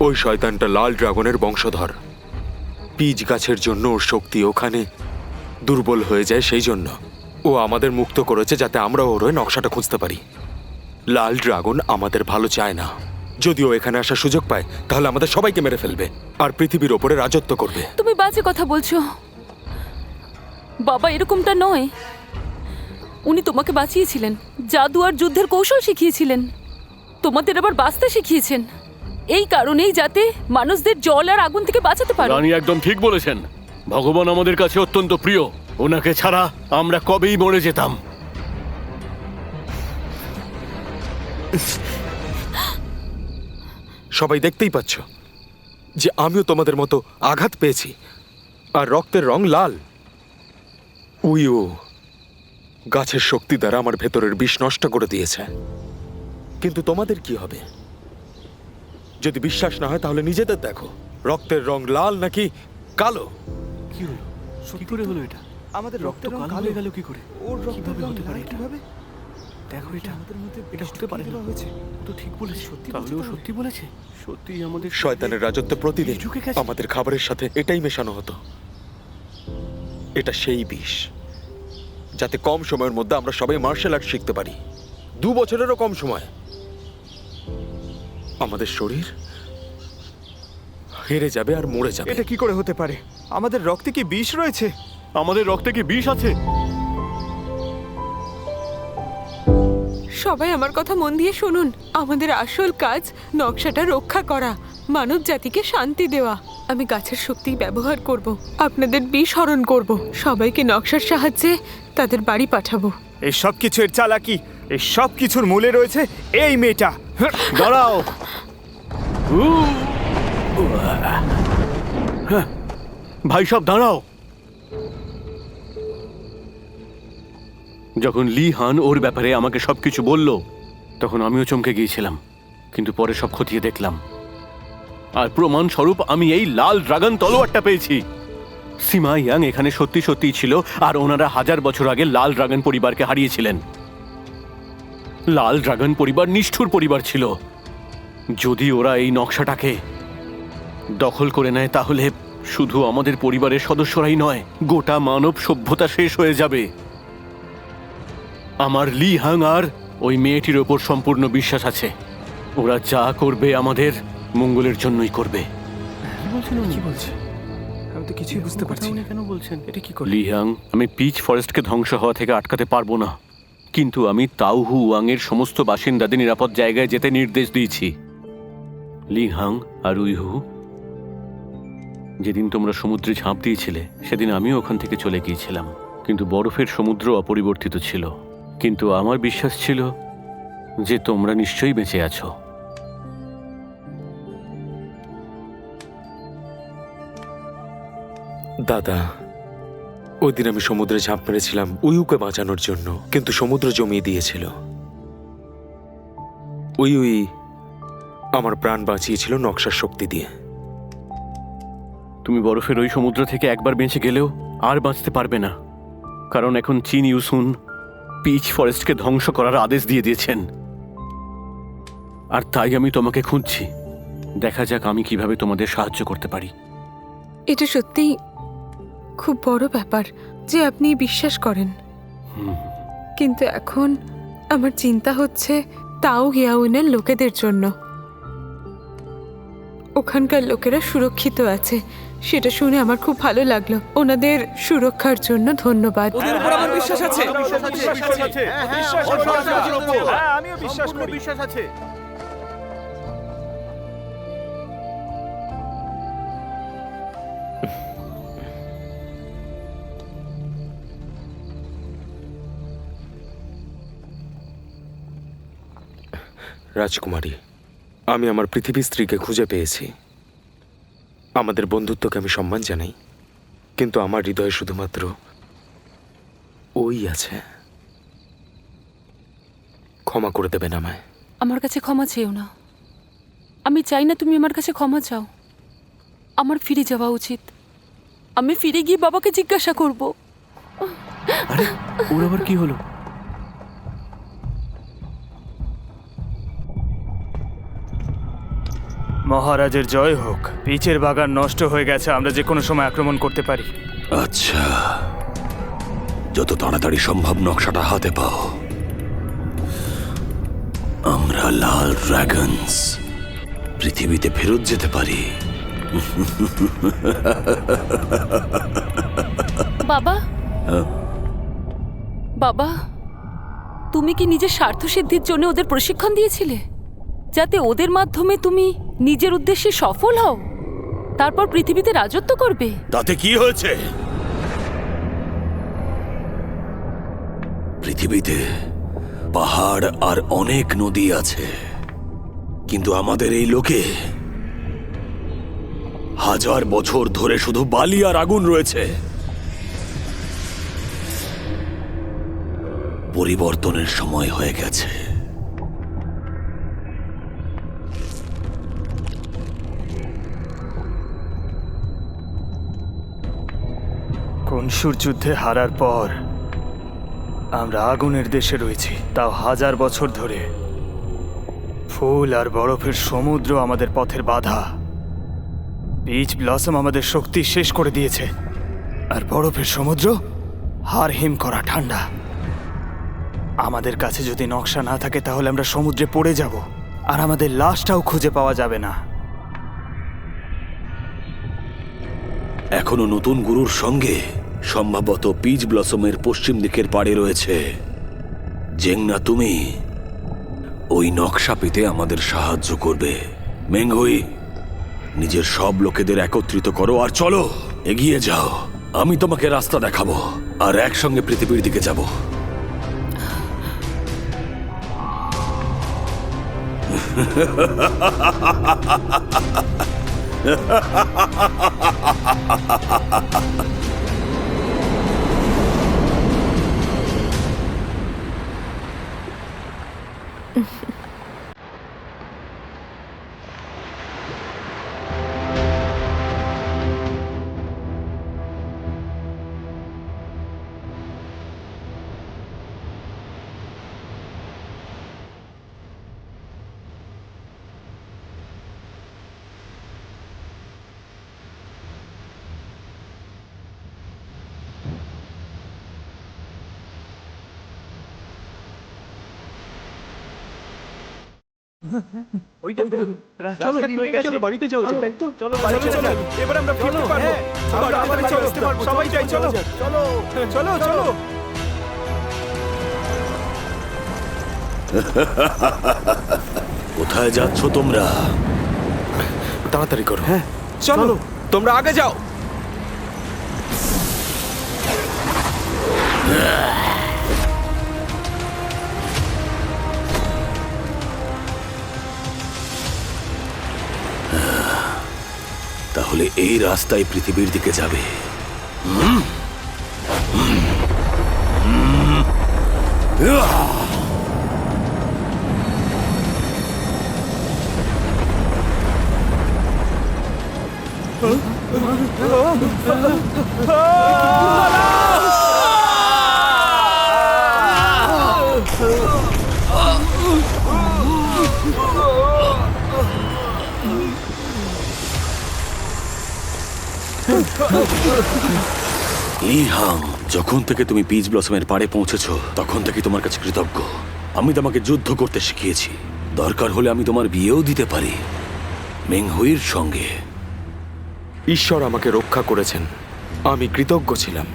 ওই শয়তানটা লাল ড্রাগনের বংশধর। পিচ গাছের জন্য ওর শক্তি ওখানে দুর্বল হয়ে যায়, সেই জন্য ও আমাদের মুক্ত করেছে যাতে আমরা ওর ওই নকশাটা খুঁজতে পারি। লাল ড্রাগন আমাদের ভালো চায় না। যদি ও এখানে আসার সুযোগ পায় তাহলে আমাদের সবাইকে মেরে ফেলবে আর পৃথিবীর ওপরে রাজত্ব করবে। তুমি বাজে কথা বলছো বাবা, এরকমটা নয়। উনি তোমাকে বাঁচিয়েছিলেন, জাদু আর যুদ্ধের কৌশল শিখিয়েছিলেন, তোমাদের আবার বাঁচতে শিখিয়েছেন, এই কারণেই যাতে মানুষদের জল আর আগুন থেকে বাঁচাতে পারো। রানী একদম ঠিক বলেছেন। ভগবান আমাদের কাছে অত্যন্ত প্রিয়, ওনাকে ছাড়া আমরা কবেই মরে যেতাম। সবাই দেখতেই পাচ্ছ যে আমিও তোমাদের মতো আঘাত পেয়েছি, আর রক্তের রং লাল। উইও গাছের শক্তি দ্বারা আমার ভেতরের বিষ নষ্ট করে দিয়েছে। কিন্তু তোমাদের কি হবে? যদি বিশ্বাস না হয় তাহলে নিজেদের দেখো, রক্তের রং লাল নাকি কালো। কি হলো? কি করে হলো এটা? আমাদের রক্তের রং কালো কালো হয়ে গেল কি করে? ওর রক্তের কিভাবে রং হতে পারে লাল এটা? কিভাবে? দেখো এটা হতে পারে না। তো ঠিক বলেছে, তাহলে ও সত্যি বলেছে। সত্যি আমাদের শয়তানের রাজত্বে প্রতিদিন ঢুকে গেছে। আমাদের খাবারের সাথে এটাই মেশানো হতো। এটা সেই বিষ, যাতে কম সময়ের মধ্যে আমরা সবাই মার্শাল আর্ট শিখতে পারি। 2 বছরেরও কম সময় আমাদের শরীর হেরে যাবে আর মরে যাবে। এটা কি করে হতে পারে? আমাদের রক্তে কি বিষ রয়েছে? আমাদের রক্তে কি বিষ আছে? সবাই আমার কথা মন দিয়ে শুনুন। আমাদের আসল কাজ নকশাটা রক্ষা করা, মানব জাতিকে শান্তি দেওয়া। আমি গাছের শক্তি ব্যবহার করব, আপনাদের বিষ হরণ করব, সবাইকে নকশার সাহায্যে তাদের বাড়ি পাঠাবো। এই সব কিছুর চালাকি, এই সব কিছুর মূলে রয়েছে এই মেয়েটা। দাঁড়াও। ভাই সব দাঁড়াও। যখন লি হান ওর ব্যাপারে আমাকে সবকিছু বলল, তখন আমিও চমকে গিয়েছিলাম, কিন্তু পরে সব খতিয়ে দেখলাম, আর প্রমাণ স্বরূপ আমি এই লাল ড্রাগন তলোয়ারটা পেয়েছি। সীমা ইয়াং এখানে সত্যি সত্যিই ছিল, আর ওনারা 1000 বছর আগে লাল ড্রাগন পরিবারকে হারিয়েছিলেন। লাল ড্রাগন পরিবার নিষ্ঠুর পরিবার ছিল। যদি ওরা এই নকশাটাকে দখল করে নেয়, তাহলে শুধু আমাদের পরিবারের সদস্যরাই নয়, গোটা মানব সভ্যতা শেষ হয়ে যাবে। আমার লি হাং আর ওই মেয়েটির ওপর সম্পূর্ণ বিশ্বাস আছে। ওরা যা করবে আমাদের মঙ্গলের জন্যই করবে। কি বলছে? আমি তো কিছুই বুঝতে পারছি না। কেন বলছেন এটা কি করে? লি হাং, আমি পিচ ফরেস্টকে ধ্বংস হওয়া থেকে আটকাতে পারবো না, কিন্তু আমি তাওহু ওয়াং এর সমস্ত বাসিন্দাদের নিরাপদ জায়গায় যেতে নির্দেশ দিয়েছি। লি হাং আর উইহু, যেদিন তোমরা সমুদ্রে ঝাঁপ দিয়েছিলে, সেদিন আমিও ওখান থেকে চলে গিয়েছিলাম, কিন্তু বরফের সমুদ্র অপরিবর্তিত ছিল। কিন্তু আমার বিশ্বাস ছিল যে তোমরা নিশ্চয়ই বেঁচে আছো। দাদা, ওই দিন আমি সমুদ্রে ঝাঁপ মেরেছিলাম উইউকে বাঁচানোর জন্য, কিন্তু সমুদ্র জমিয়ে দিয়েছিল। উই আমার প্রাণ বাঁচিয়েছিল নকশার শক্তি দিয়ে। তুমি বরফের ওই সমুদ্র থেকে একবার বেঁচে গেলেও আর বাঁচতে পারবে না, কারণ এখন চিন ইউসুন পিচ ফরেস্টকে ধ্বংস করার আদেশ দিয়ে দিয়েছেন। আর তাই আমি তোমাকে খুঁজছি। দেখা যাক আমি কিভাবে তোমাদের সাহায্য করতে পারি। এটা সত্যিই খুব বড় ব্যাপার যে আপনি বিশ্বাস করেন, কিন্তু এখন আমার চিন্তা হচ্ছে তাও হিয়াউনের লোকেদের জন্য। ওখানকার লোকেরা সুরক্ষিত আছে, সেটা শুনে আমার খুব ভালো লাগলো। ওনাদের সুরক্ষার জন্য ধন্যবাদ। ওদের উপর আমার বিশ্বাস আছে। আমিও বিশ্বাস করি। বিশ্বাস আছে। রাজকুমারী, আমি আমার পৃথিবীর স্ত্রীকে খুঁজে পেয়েছি। আমাদের বন্ধুত্বকে আমি সম্মান জানাই, কিন্তু আমার হৃদয়ে শুধুমাত্র ওই আছে। ক্ষমা করে দেবেন আমায়। আমার কাছে ক্ষমা চেও না। আমি চাই না তুমি আমার কাছে ক্ষমা চাও। আমার ফিরে যাওয়া উচিত। আমি ফিরে গিয়ে বাবাকে জিজ্ঞাসা করব। আরে ওর আবার কি হলো? মহারাজের জয় হোক। পিচের বাগান নষ্ট হয়ে গেছে, আমরা যে কোনো সময় আক্রমণ করতে পারি। আচ্ছা, যত তাড়াতাড়ি সম্ভব নকশাটা হাতে পাও। আমরা লাল ড্রাগনস পৃথিবীতে ফেরত যেতে পারি। বাবা, বাবা, তুমি কি নিজের স্বার্থ সিদ্ধির জন্য ওদের প্রশিক্ষণ দিয়েছিলে, যাতে ওদের মাধ্যমে তুমি নিজের উদ্দেশ্যে সফল হও, তারপর পৃথিবীতে রাজত্ব করবে? তাতে কি হয়েছে? পৃথিবীতে পাহাড় আর অনেক নদী আছে, কিন্তু আমাদের এই লোকে 1000 বছর ধরে শুধু বালি আর আগুন রয়েছে। পরিবর্তনের সময় হয়ে গেছে। কনসুর যুদ্ধে হারার পর আমরা আগুনের দেশে রয়েছি, তাও 1000 বছর ধরে। ফুল আর বরফের সমুদ্র আমাদের পথের বাধা। পিচ ব্লসম আমাদের শক্তি শেষ করে দিয়েছে, আর বরফের সমুদ্র হাড় হিম করা ঠান্ডা। আমাদের কাছে যদি নকশা না থাকে তাহলে আমরা সমুদ্রে পড়ে যাব, আর আমাদের লাশটাও খুঁজে পাওয়া যাবে না। এখনো নতুন গুরুর সঙ্গে সম্ভবত পিচ ব্লসমের পশ্চিম দিকের পাড়ে রয়েছে। জেংনা, তুমি ওই নকশা পেতে আমাদের সাহায্য করবে। মেংহুই, নিজের সব লোকেদের একত্রিত করো আর চলো, এগিয়ে যাও। আমি তোমাকে রাস্তা দেখাবো, আর একসঙ্গে পৃথিবীর দিকে যাব। এবার আমরা ফিরতে পারবো। আমরা আবার চলে আসতে পারবো। সবাই যাই, চলো চলো চলো চলো। কোথায় যাচ্ছ তোমরা? তাড়াতাড়ি করো। চলো, তোমরা আগে যাও। তাহলে এই রাস্তায় পৃথিবীর দিকে যাবে। লিহাং, যখন থেকে তুমি পিচ ব্লসমের পাড়ে পৌঁছেছো তখন থেকে তোমার কাছে কৃতজ্ঞ। আমি তোমাকে যুদ্ধ করতে শিখিয়েছি, দরকার হলে আমি তোমার বিয়েও দিতে পারি মেংহুইর সঙ্গে। ঈশ্বর আমাকে রক্ষা করেছেন, আমি কৃতজ্ঞ ছিলাম,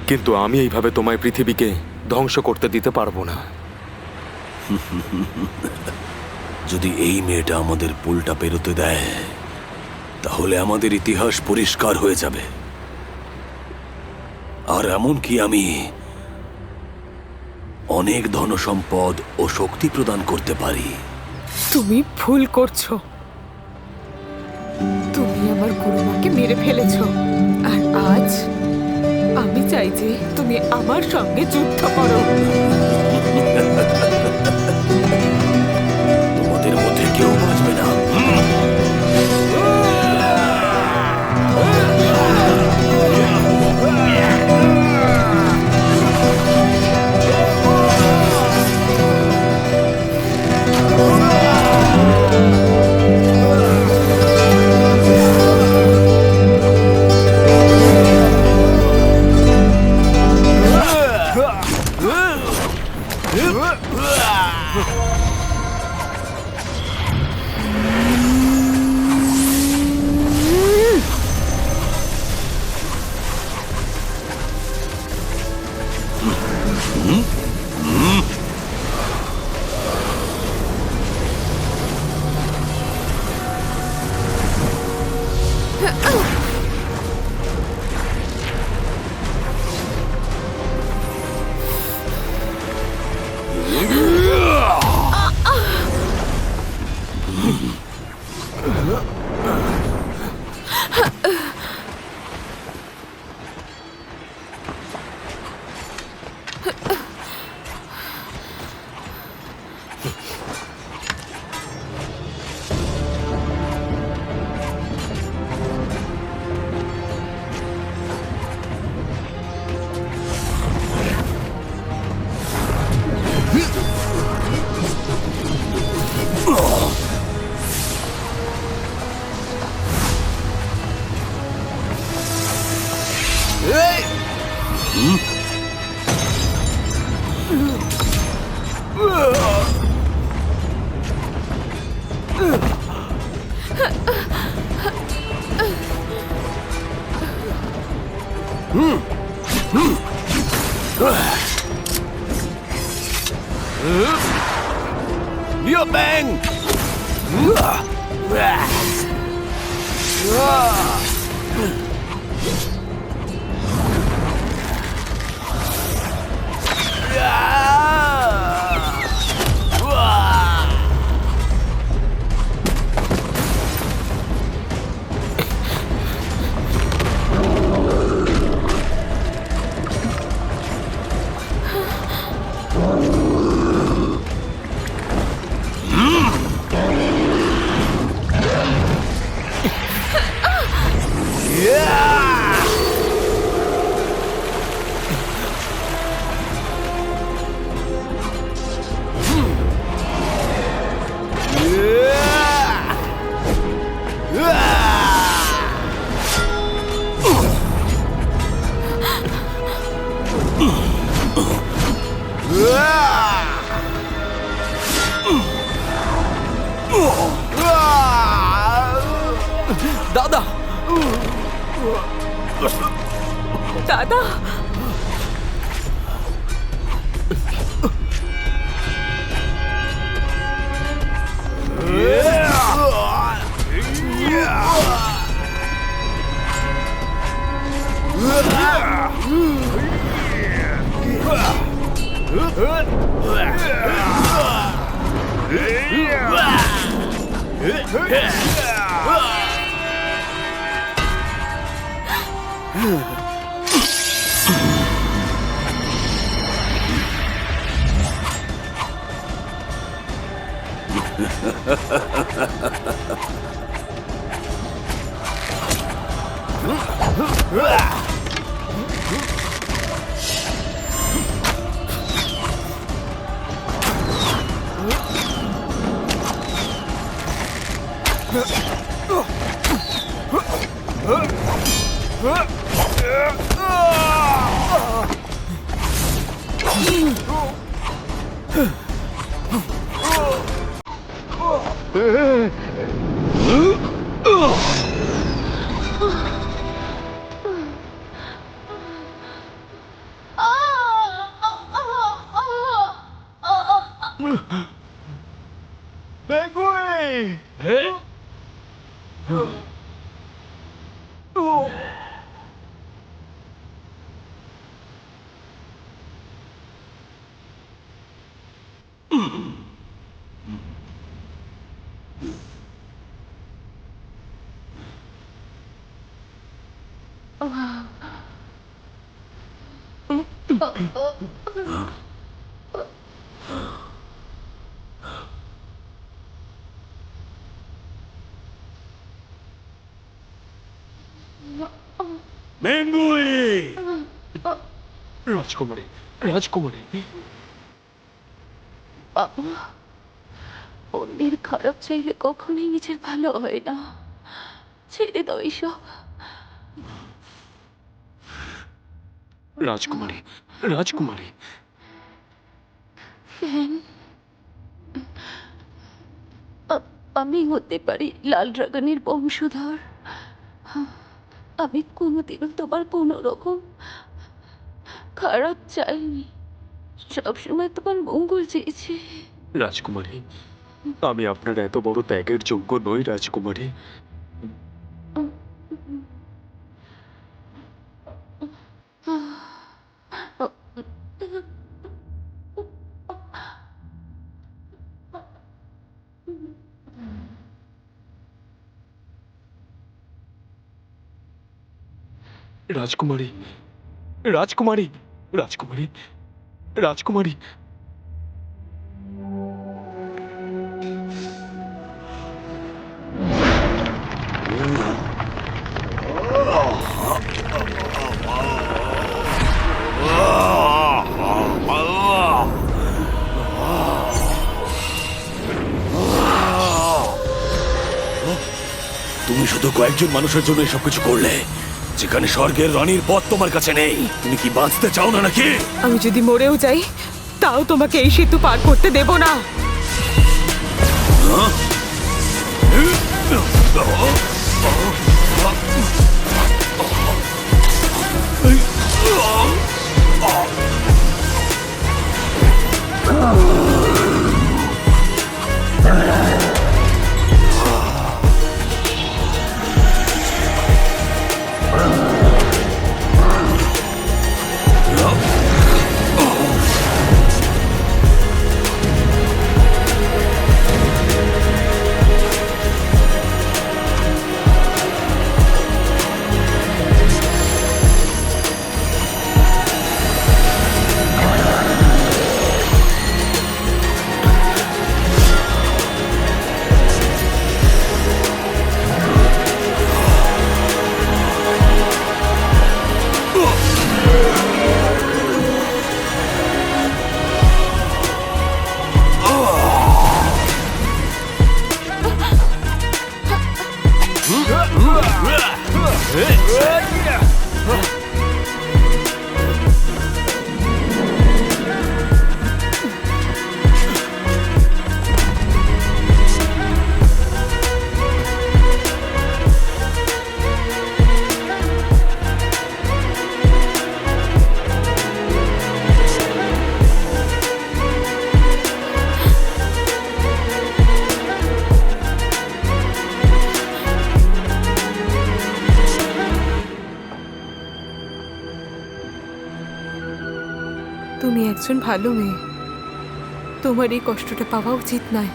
কিন্তু আমি এইভাবে তোমায় পৃথিবীকে ধ্বংস করতে দিতে পারবো না। যদি এই মেয়েটা আমাদের পুলটা পেরোতে দেয় তাহলে আমাদের ইতিহাস পরিষ্কার হয়ে যাবে। আর এমনকি আমি অনেক ধনসম্পদ ও শক্তি প্রদান করতে পারি। তুমি ভুল করছো। তুমি আমার গুরুমাকে মেরে ফেলেছো, আর আজ আমি চাই যে তুমি আমার সঙ্গে যুদ্ধ করো। তোমাদের মধ্যে কেউ বাঁচবে না। ব্যাং! দাদা, দাদা, রাজকুমারী, রাজকুমারী। বাবা, অন্যের খারাপ চাইলে কখনোই নিজের ভালো হয় না। ছেড়ে দাও এইসব। রাজকুমারী, রাজকুমারী। আমি হতে পারি লাল ড্রাগনের বংশধর। আমি কোনোদিনও তোমার কোনো রকম খারাপ চাইনি, সবসময় তোমার মঙ্গল চেয়েছি। রাজকুমারী, আমি আপনার এত বড় ত্যাগের যোগ্য নই রাজকুমারী। রাজকুমারী, রাজকুমারী, রাজকুমারী, রাজকুমারী। তুমি শুধু কয়েকজন মানুষের জন্য সব কিছু করলে, যেখানে স্বর্গের রানীর পথ তোমার কাছে নেই। তুমি কি বাঁচতে চাও না নাকি? আমি যদি মরেও যাই তাও তোমাকে এই সেতু পার করতে দেব না। একজন ভালো মেয়ে, তোমার এই কষ্টটা পাওয়া উচিত নয়।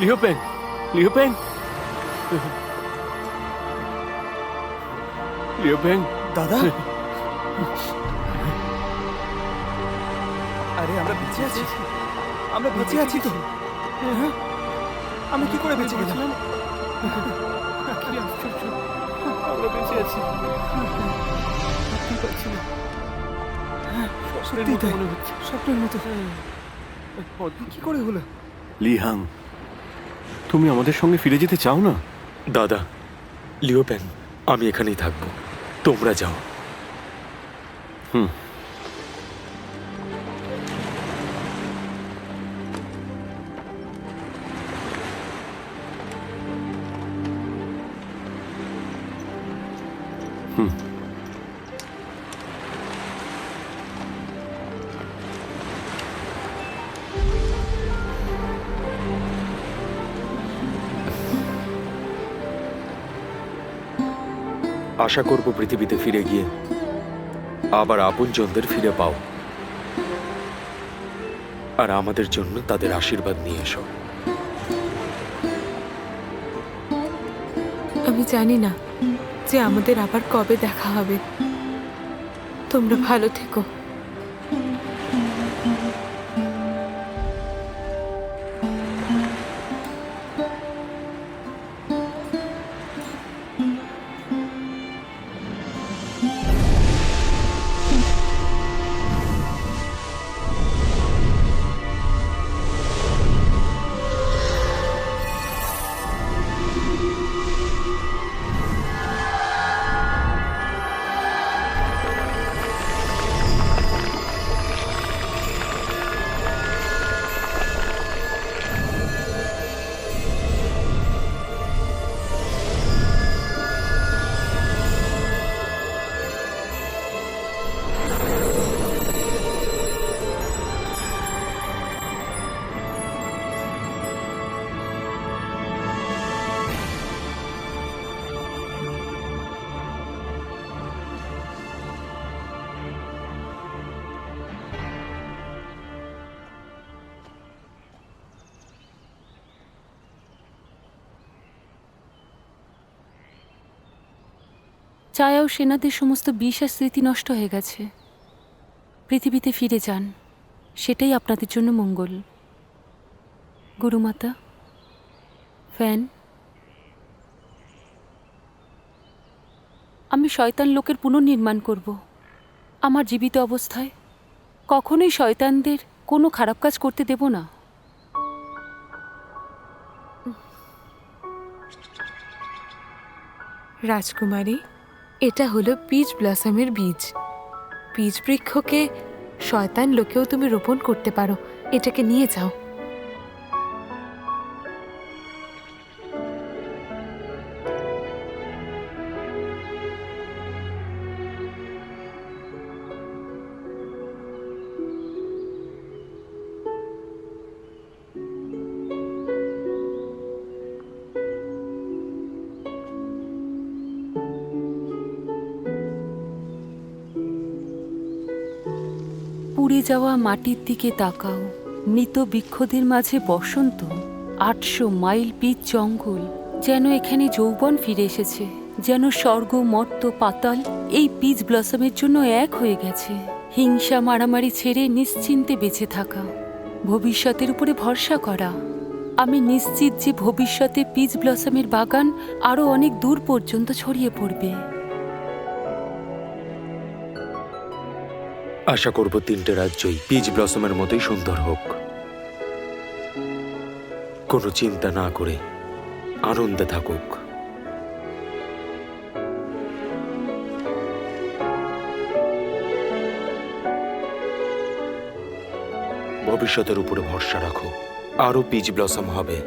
লিওপেং, লিওপেং, লিওপেং। দাদা, আরে আমরা বেঁচে আছি, আমরা বেঁচে আছি তো। হ্যাঁ? আমি কি করে বেঁচে গেলাম? কি আশ্চর্য, আমরা বেঁচে আছি। ভাবতেই পারছি না। স্বপ্নের মতো মনে হচ্ছে। স্বপ্নের মতো। কি করে হলো? লিহাং, তুমি আমাদের সঙ্গে ফিরে যেতে চাও না? দাদা, লিওপেং, আমি এখানেই থাকবো, তোমরা যাও। হুম। হুম। আশা করব পৃথিবীতে ফিরে গিয়ে আবার আপনজনদের ফিরে পাও, আর আমাদের জন্য তাদের আশীর্বাদ নিয়ে এসো। আমি জানি না যে আমাদের আবার কবে দেখা হবে। তোমরা ভালো থেকো। ছায়া ও সেনাদের সমস্ত বিষ আর স্মৃতি নষ্ট হয়ে গেছে। পৃথিবীতে ফিরে যান, সেটাই আপনাদের জন্য মঙ্গল। গুরুমাতা, ফ্যান, আমি শয়তান লোকের পুনর্নির্মাণ করব। আমার জীবিত অবস্থায় কখনোই শয়তানদের কোনো খারাপ কাজ করতে দেব না। রাজকুমারী, এটা হলো পিচ ব্লসমের বীজ। পিচ বৃক্ষকে শয়তান লোকেও তুমি রোপণ করতে পারো। এটাকে নিয়ে যাও। পুড়ে যাওয়া মাটির দিকে তাকাও, মৃত বৃক্ষদের মাঝে বসন্ত। ৮০০ মাইল পিচ জঙ্গল, যেন এখানে যৌবন ফিরে এসেছে, যেন স্বর্গ মর্ত পাতাল এই পিচ ব্লসমের জন্য এক হয়ে গেছে। হিংসা মারামারি ছেড়ে নিশ্চিন্তে বেঁচে থাকা, ভবিষ্যতের উপরে ভরসা করা। আমি নিশ্চিত যে ভবিষ্যতে পিচ ব্লসমের বাগান আরও অনেক দূর পর্যন্ত ছড়িয়ে পড়বে। আশা করব 3টে রাজ্যই পিচ ব্লসমের মতোই সুন্দর হোক, কোনো চিন্তা না করে আনন্দে থাকুক। ভবিষ্যতের উপরে ভরসা রাখো, আরো পিচ ব্লসম হবে।